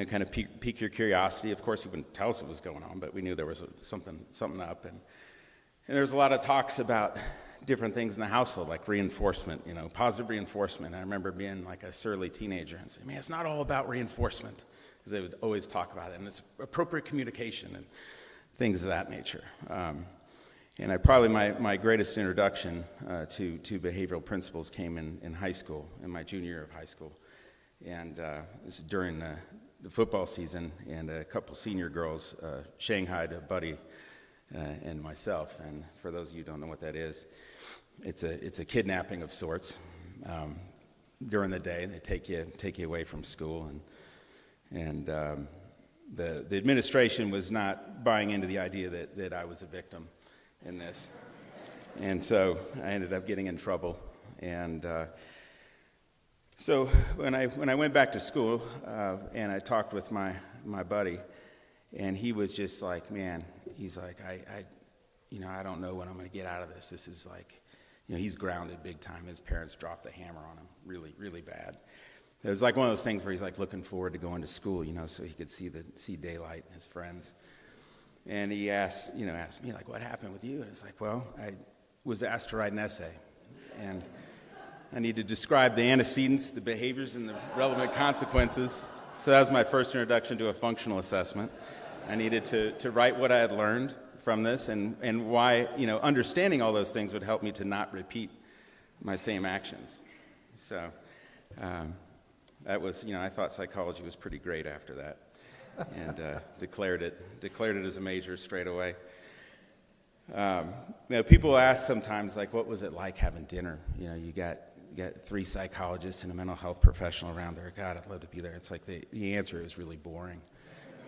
C: kind of pique your curiosity. Of course, he wouldn't tell us what was going on, but we knew there was something up. And there was a lot of talks about different things in the household, like reinforcement, positive reinforcement. I remember being like a surly teenager and saying, man, it's not all about reinforcement, because they would always talk about it, and it's appropriate communication and things of that nature. And probably my greatest introduction to behavioral principles came in high school, in my junior year of high school. And this is during the football season, and a couple senior girls shanghaied a buddy and myself. And for those of you who don't know what that is, it's a kidnapping of sorts. During the day, they take you away from school, and the administration was not buying into the idea that I was a victim in this, and so I ended up getting in trouble. And so when I went back to school, and I talked with my buddy, and he was just like, man, he's like, I don't know when I'm going to get out of this. This is like, he's grounded big time. His parents dropped the hammer on him really, really bad. It was like one of those things where he's like looking forward to going to school, so he could see daylight and his friends. And he asked me, like, what happened with you? And it's like, well, I was asked to write an essay, and I need to describe the antecedents, the behaviors, and the relevant consequences. So that was my first introduction to a functional assessment. I needed to write what I had learned from this, and why, understanding all those things would help me to not repeat my same actions. So that was, I thought psychology was pretty great after that. And declared it as a major straight away. People ask sometimes, like, what was it like having dinner? You got 3 psychologists and a mental health professional around there. God, I'd love to be there. It's like the answer is really boring.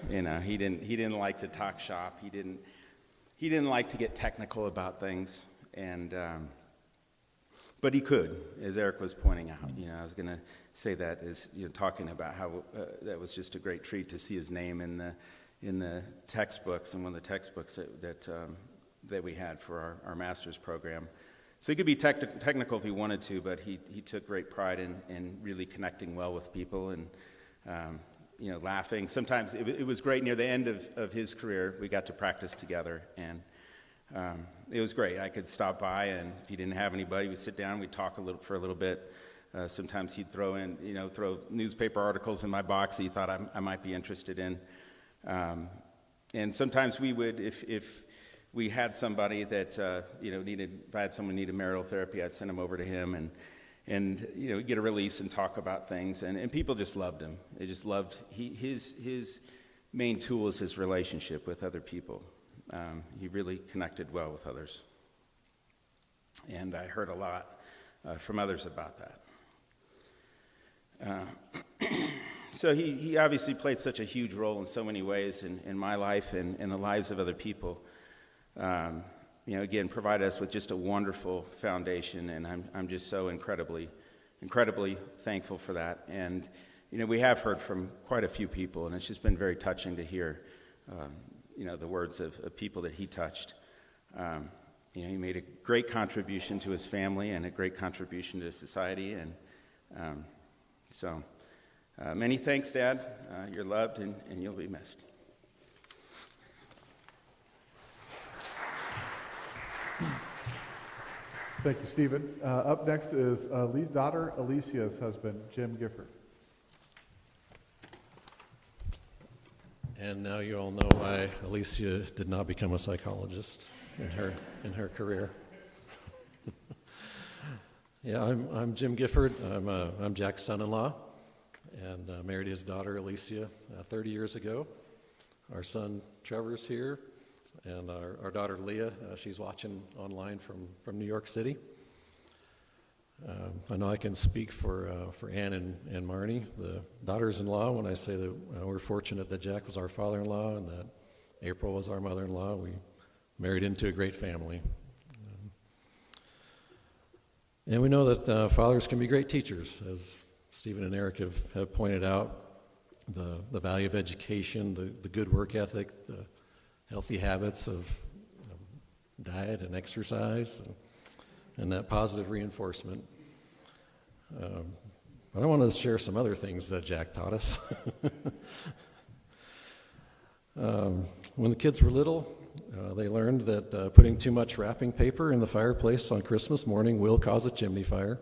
C: He didn't like to talk shop. He didn't like to get technical about things, and but he could, as Eric was pointing out. I was going to say that is, talking about how that was just a great treat to see his name in the textbooks, and one of the textbooks that we had for our master's program. So he could be technical if he wanted to, but he took great pride in really connecting well with people and laughing. Sometimes it was great near the end of his career. We got to practice together, and it was great. I could stop by, and if he didn't have anybody, we'd sit down, we'd talk for a little bit. Sometimes he'd throw newspaper articles in my box that he thought I might be interested in. And sometimes we would, if we had somebody that, if I had someone needed marital therapy, I'd send them over to him and get a release and talk about things. And people just loved him. They just loved, his main tool is his relationship with other people. He really connected well with others. And I heard a lot from others about that. So he obviously played such a huge role in so many ways in my life and in the lives of other people. Again, provided us with just a wonderful foundation, and I'm just so incredibly thankful for that. And we have heard from quite a few people, and it's just been very touching to hear the words of people that he touched. He made a great contribution to his family and a great contribution to society, and so many thanks, Dad. You're loved, and you'll be missed.
A: Thank you, Stephen. Up next is Lee's daughter, Alicia's husband, Jim Gifford.
D: And now you all know why Alicia did not become a psychologist in her career. Yeah, I'm Jim Gifford. I'm Jack's son-in-law, and married his daughter Alicia 30 years ago. Our son Trevor's here, and our daughter Leah. She's watching online from New York City. I know I can speak for Ann and Marnie, the daughters-in-law, when I say that we're fortunate that Jack was our father-in-law and that April was our mother-in-law. We married into a great family. And we know that fathers can be great teachers, as Stephen and Eric have pointed out. The value of education, the good work ethic, the healthy habits of diet and exercise, and that positive reinforcement. But I want to share some other things that Jack taught us. When the kids were little, they learned that putting too much wrapping paper in the fireplace on Christmas morning will cause a chimney fire.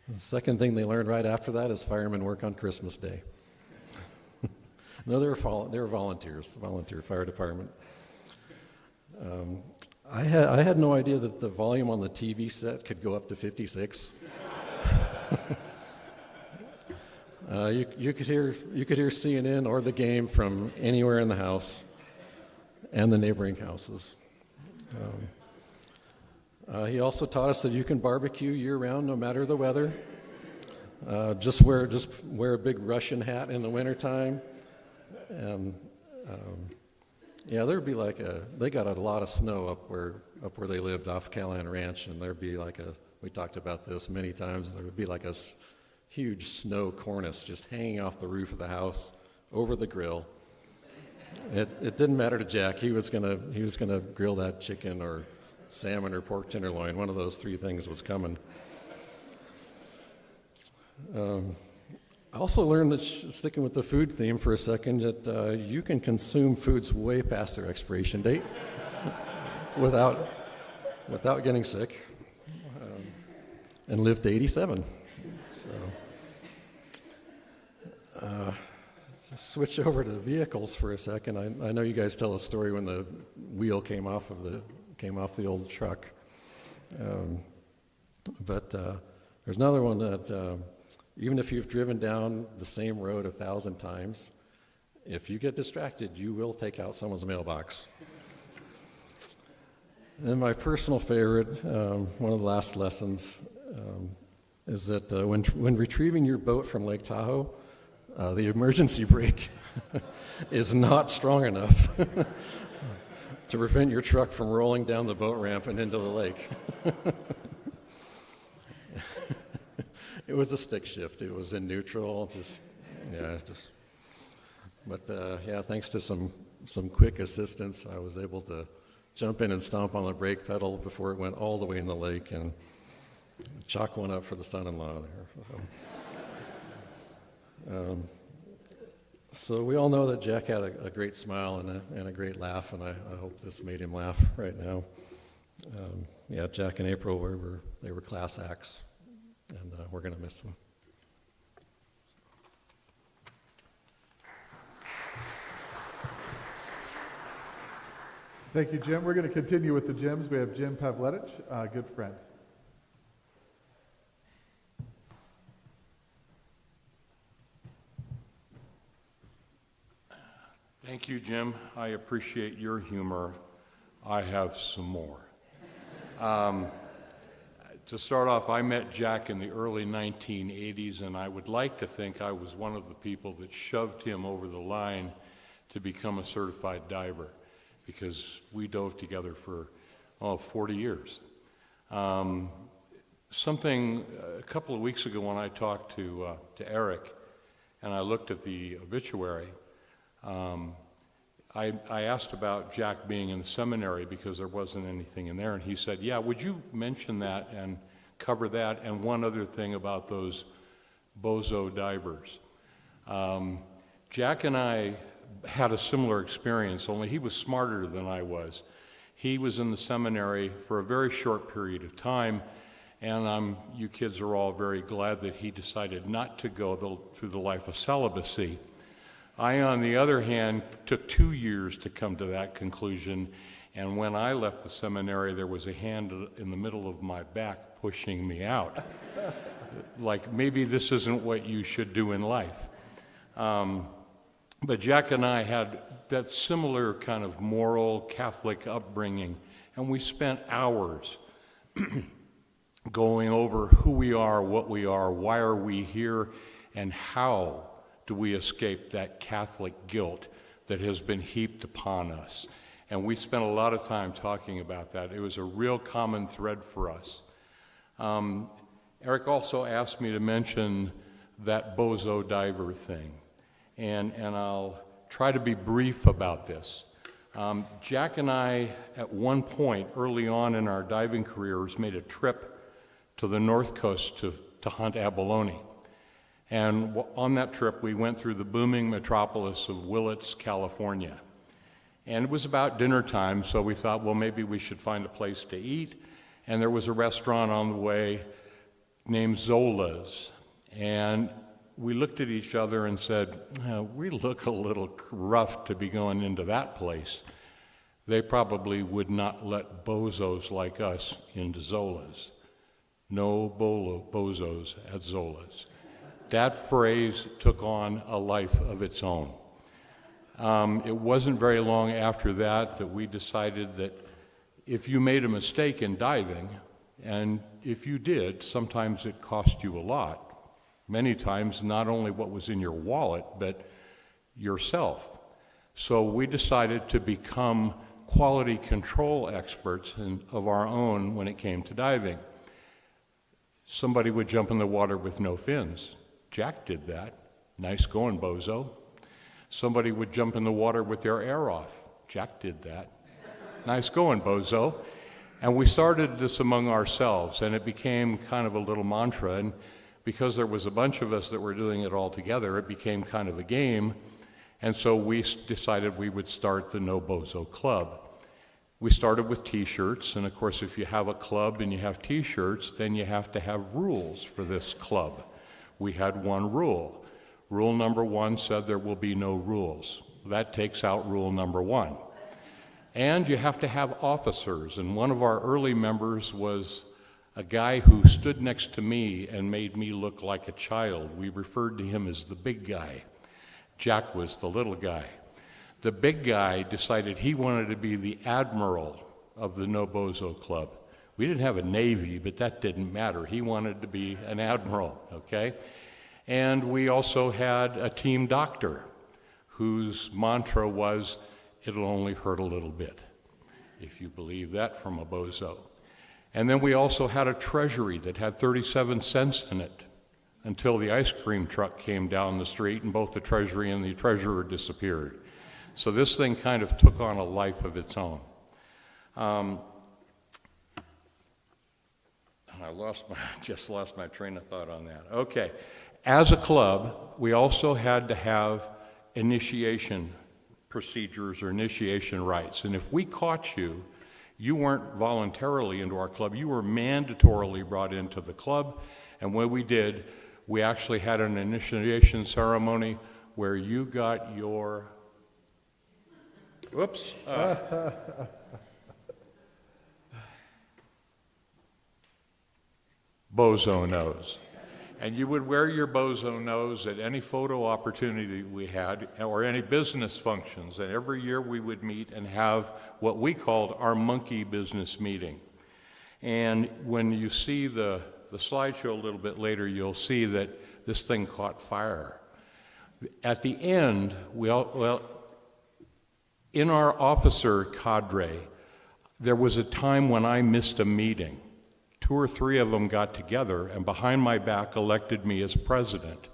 D: The second thing they learned right after that is firemen work on Christmas Day. No, they were volunteers, volunteer fire department. I had no idea that the volume on the TV set could go up to 56. You could hear CNN or the game from anywhere in the house and the neighboring houses. He also taught us that you can barbecue year-round, no matter the weather. Just wear a big Russian hat in the wintertime. And there'd be they got a lot of snow up where they lived off Callahan Ranch, and there'd be we talked about this many times, there would be like a huge snow cornice just hanging off the roof of the house over the grill. It didn't matter to Jack. He was gonna grill that chicken or salmon or pork tenderloin. One of those three things was coming. I also learned that, sticking with the food theme for a second, that you can consume foods way past their expiration date without getting sick, and live to 87. So, switch over to vehicles for a second. I know you guys tell a story when the wheel came off the old truck, but there's another one that even if you've driven down the same road 1,000 times, if you get distracted, you will take out someone's mailbox. And my personal favorite, one of the last lessons, is that when retrieving your boat from Lake Tahoe, the emergency brake is not strong enough to prevent your truck from rolling down the boat ramp and into the lake. It was a stick shift. It was in neutral. But thanks to some quick assistance, I was able to jump in and stomp on the brake pedal before it went all the way in the lake and chalk one up for the son-in-law there. So we all know that Jack had a great smile and a great laugh, and I hope this made him laugh right now. Jack and April they were class acts, and we're going to miss them.
A: Thank you, Jim. We're going to continue with the Jims. We have Jim Pavletich, a good friend.
E: Thank you, Jim. I appreciate your humor. I have some more. To start off, I met Jack in the early 1980s, and I would like to think I was one of the people that shoved him over the line to become a certified diver, because we dove together for 40 years. A couple of weeks ago when I talked to Eric and I looked at the obituary, I asked about Jack being in the seminary because there wasn't anything in there, and he said, yeah, would you mention that and cover that, and one other thing about those bozo divers. Jack and I had a similar experience, only he was smarter than I was. He was in the seminary for a very short period of time, and you kids are all very glad that he decided not to go through the life of celibacy. I, on the other hand, took 2 years to come to that conclusion, and when I left the seminary, there was a hand in the middle of my back pushing me out. Like, maybe this isn't what you should do in life. But Jack and I had that similar kind of moral Catholic upbringing, and we spent hours going over who we are, what we are, why are we here, and how do we escape that Catholic guilt that has been heaped upon us. And we spent a lot of time talking about that. It was a real common thread for us. Eric also asked me to mention that bozo diver thing, and I'll try to be brief about this. Jack and I, at one point early on in our diving careers, made a trip to the North Coast to hunt abalone. And on that trip, we went through the booming metropolis of Willits, California. And it was about dinner time, so we thought, well, maybe we should find a place to eat. And there was a restaurant on the way named Zola's. And we looked at each other and said, we look a little rough to be going into that place. They probably would not let bozos like us into Zola's. No bozos at Zola's. That phrase took on a life of its own. It wasn't very long after that we decided that if you made a mistake in diving, and if you did, sometimes it cost you a lot. Many times, not only what was in your wallet, but yourself. So we decided to become quality control experts of our own when it came to diving. Somebody would jump in the water with no fins. Jack did that. Nice going, bozo. Somebody would jump in the water with their air off. Jack did that. Nice going, bozo. And we started this among ourselves, and it became kind of a little mantra. And because there was a bunch of us that were doing it all together, it became kind of a game. And so we decided we would start the No Bozo Club. We started with T-shirts, and of course, if you have a club and you have T-shirts, then you have to have rules for this club. We had one rule. Rule number 1 said there will be no rules. That takes out rule number 1. And you have to have officers, and one of our early members was a guy who stood next to me and made me look like a child. We referred to him as the big guy. Jack was the little guy. The big guy decided he wanted to be the admiral of the No Bozo Club. We didn't have a navy, but that didn't matter. He wanted to be an admiral, okay? And we also had a team doctor whose mantra was, it'll only hurt a little bit, if you believe that from a bozo. And then we also had a treasury that had 37 cents in it until the ice cream truck came down the street and both the treasury and the treasurer disappeared. So this thing kind of took on a life of its own. Just lost my train of thought on that. Okay, as a club, we also had to have initiation procedures or initiation rights. And if we caught you, you weren't voluntarily into our club, you were mandatorily brought into the club. And when we did, we actually had an initiation ceremony where you got your, bozo nose. And you would wear your bozo nose at any photo opportunity we had or any business functions. And every year we would meet and have what we called our monkey business meeting. And when you see the slideshow a little bit later, you'll see that this thing caught fire. At the end, in our officer cadre, there was a time when I missed a meeting. 2 or 3 of them got together and behind my back elected me as president.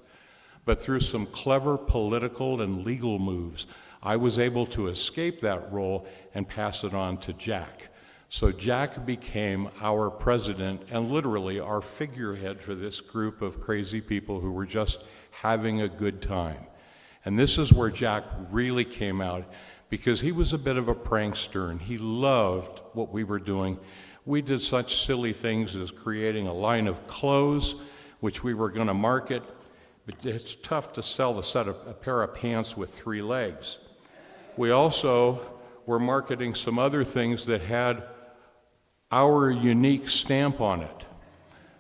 E: But through some clever political and legal moves, I was able to escape that role and pass it on to Jack. So Jack became our president and literally our figurehead for this group of crazy people who were just having a good time. And this is where Jack really came out, because he was a bit of a prankster and he loved what we were doing. We did such silly things as creating a line of clothes, which we were going to market, but it's tough to sell a pair of pants with 3 legs. We also were marketing some other things that had our unique stamp on it.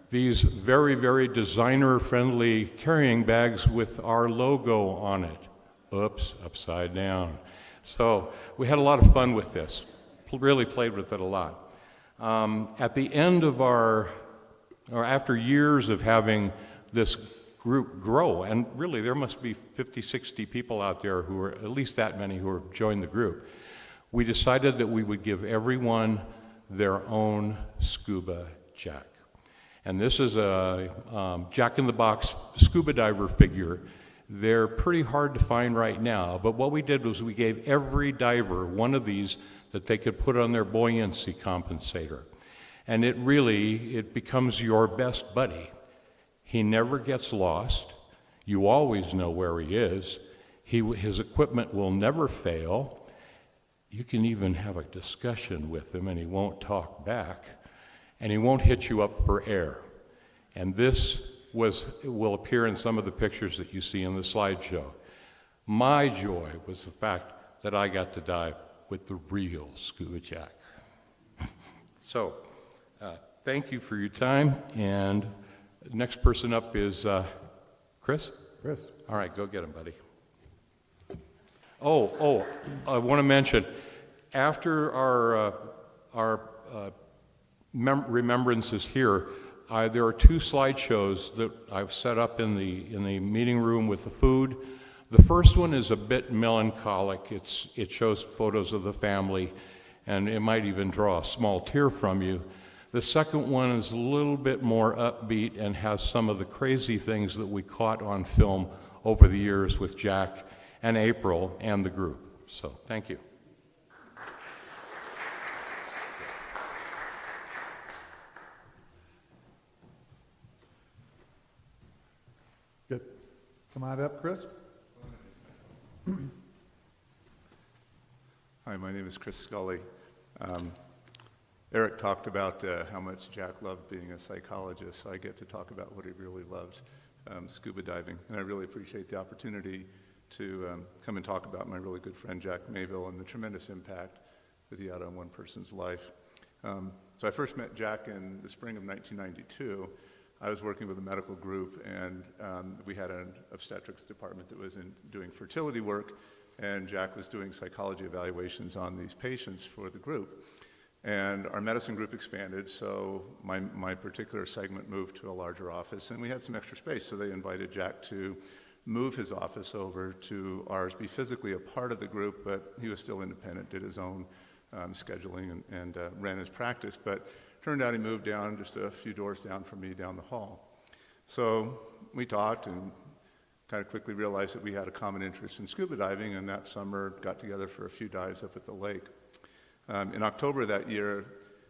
E: These very, very designer-friendly carrying bags with our logo on it. Oops, upside down. So we had a lot of fun with this, really played with it a lot. At the end of after years of having this group grow, and really there must be 50, 60 people out there who are, at least that many who have joined the group, we decided that we would give everyone their own scuba jack. And this is a Jack-in-the-Box scuba diver figure. They're pretty hard to find right now, but what we did was we gave every diver one of these that they could put on their buoyancy compensator. And it becomes your best buddy. He never gets lost. You always know where he is. His equipment will never fail. You can even have a discussion with him and he won't talk back. And he won't hit you up for air. And this will appear in some of the pictures that you see in the slideshow. My joy was the fact that I got to dive with the real scuba jack. So, thank you for your time, and next person up is Chris?
A: Chris.
E: All right, go get him, buddy. Oh, I want to mention, after our remembrances here, there are 2 slideshows that I've set up in the meeting room with the food. The first one is a bit melancholic. It shows photos of the family, and it might even draw a small tear from you. The second one is a little bit more upbeat and has some of the crazy things that we caught on film over the years with Jack and April and the group. So, thank you.
A: Good. Come on up, Chris.
F: Hi, my name is Chris Scully. Eric talked about how much Jack loved being a psychologist, so I get to talk about what he really loved, scuba diving. And I really appreciate the opportunity to come and talk about my really good friend Jack Mayville and the tremendous impact that he had on one person's life. So I first met Jack in the spring of 1992. I was working with a medical group, and we had an obstetrics department that was doing fertility work, and Jack was doing psychology evaluations on these patients for the group. And our medicine group expanded, so my particular segment moved to a larger office, and we had some extra space, so they invited Jack to move his office over to ours, be physically a part of the group, but he was still independent, did his own scheduling and ran his practice. But turned out he moved down just a few doors down from me down the hall. So we talked and kind of quickly realized that we had a common interest in scuba diving, and that summer got together for a few dives up at the lake. In October that year,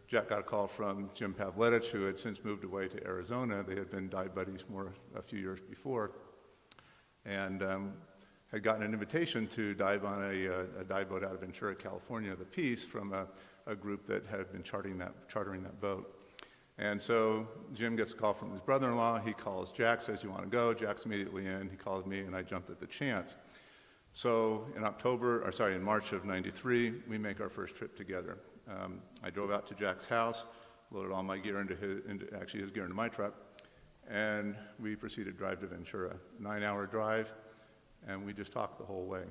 F: Jack got a call from Jim Pavletich, who had since moved away to Arizona. They had been dive buddies a few years before, and had gotten an invitation to dive on a dive boat out of Ventura, California, the Peace, from a group that had been chartering that boat. And so Jim gets a call from his brother-in-law. He calls Jack, says, "You want to go?" Jack's immediately in. He calls me, and I jumped at the chance. So in March of '93, we make our first trip together. I drove out to Jack's house, loaded all my gear into his gear into my truck, and we proceeded to drive to Ventura. 9-hour drive, and we just talked the whole way.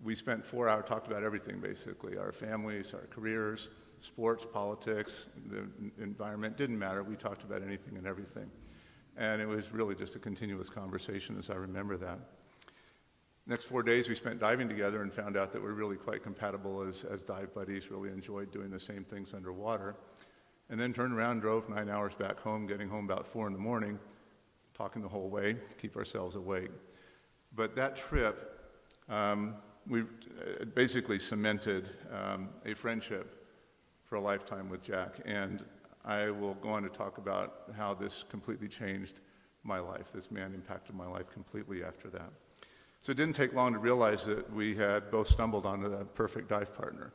F: We spent 4 hours, talked about everything basically, our families, our careers, sports, politics, the environment, didn't matter. We talked about anything and everything. And it was really just a continuous conversation as I remember that. Next 4 days we spent diving together and found out that we're really quite compatible as dive buddies, really enjoyed doing the same things underwater. And then turned around, drove 9 hours back home, getting home about 4 in the morning, talking the whole way to keep ourselves awake. But that trip, we basically cemented a friendship for a lifetime with Jack. And I will go on to talk about how this completely changed my life. This man impacted my life completely after that. So it didn't take long to realize that we had both stumbled onto the perfect dive partner.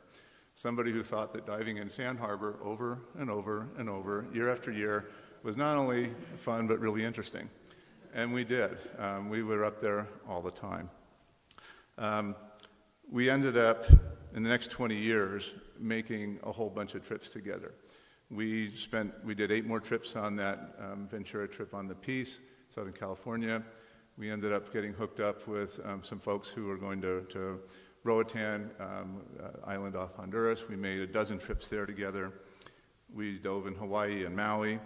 F: Somebody who thought that diving in Sand Harbor over and over and over, year after year, was not only fun but really interesting. And we did. We were up there all the time. We ended up, in the next 20 years, making a whole bunch of trips together. We did 8 more trips on that Ventura trip on the Peace, Southern California. We ended up getting hooked up with some folks who were going to Roatan Island off Honduras. We made a dozen trips there together. We dove in Hawaii and Maui,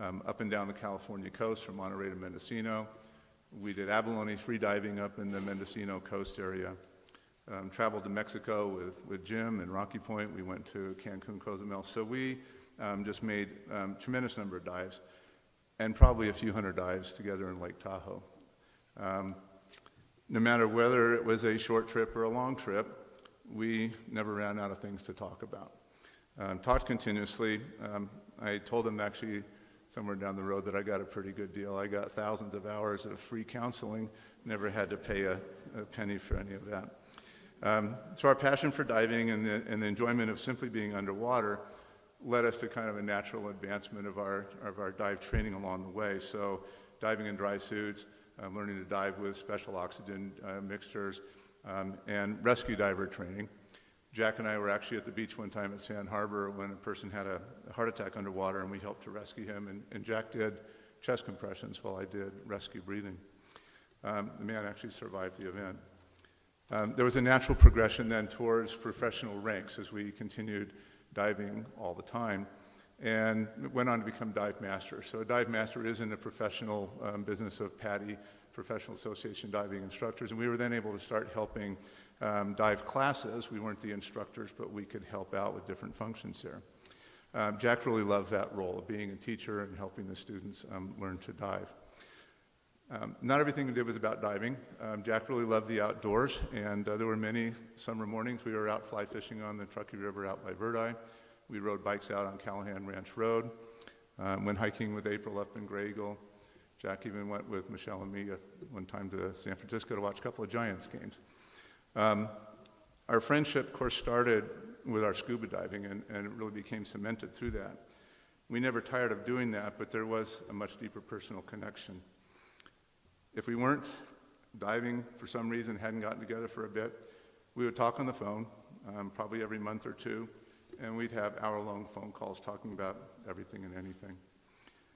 F: up and down the California coast from Monterey to Mendocino. We did abalone free diving up in the Mendocino coast area. Traveled to Mexico with Jim and Rocky Point. We went to Cancun, Cozumel. So we just made a tremendous number of dives, and probably a few hundred dives together in Lake Tahoe. No matter whether it was a short trip or a long trip, we never ran out of things to talk about. Talked continuously. I told him actually somewhere down the road that I got a pretty good deal. I got thousands of hours of free counseling, never had to pay a penny for any of that. So our passion for diving and the enjoyment of simply being underwater led us to kind of a natural advancement of our dive training along the way. So diving in dry suits, learning to dive with special oxygen mixtures, and rescue diver training. Jack and I were actually at the beach one time at Sand Harbor when a person had a heart attack underwater, and we helped to rescue him. And Jack did chest compressions while I did rescue breathing. The man actually survived the event. There was a natural progression then towards professional ranks as we continued diving all the time, and went on to become dive master. So a dive master is in the professional business of PADI, Professional Association Diving Instructors, and we were then able to start helping dive classes. We weren't the instructors, but we could help out with different functions there. Jack really loved that role of being a teacher and helping the students learn to dive. Not everything we did was about diving. Jack really loved the outdoors, and there were many summer mornings we were out fly fishing on the Truckee River out by Verdi. We rode bikes out on Callahan Ranch Road, went hiking with April up in Grey Eagle. Jack even went with Michelle and me one time to San Francisco to watch a couple of Giants games. Our friendship, of course, started with our scuba diving, and it really became cemented through that. We never tired of doing that, but there was a much deeper personal connection. If we weren't diving for some reason, hadn't gotten together for a bit, we would talk on the phone, probably every month or two, and we'd have hour-long phone calls talking about everything and anything.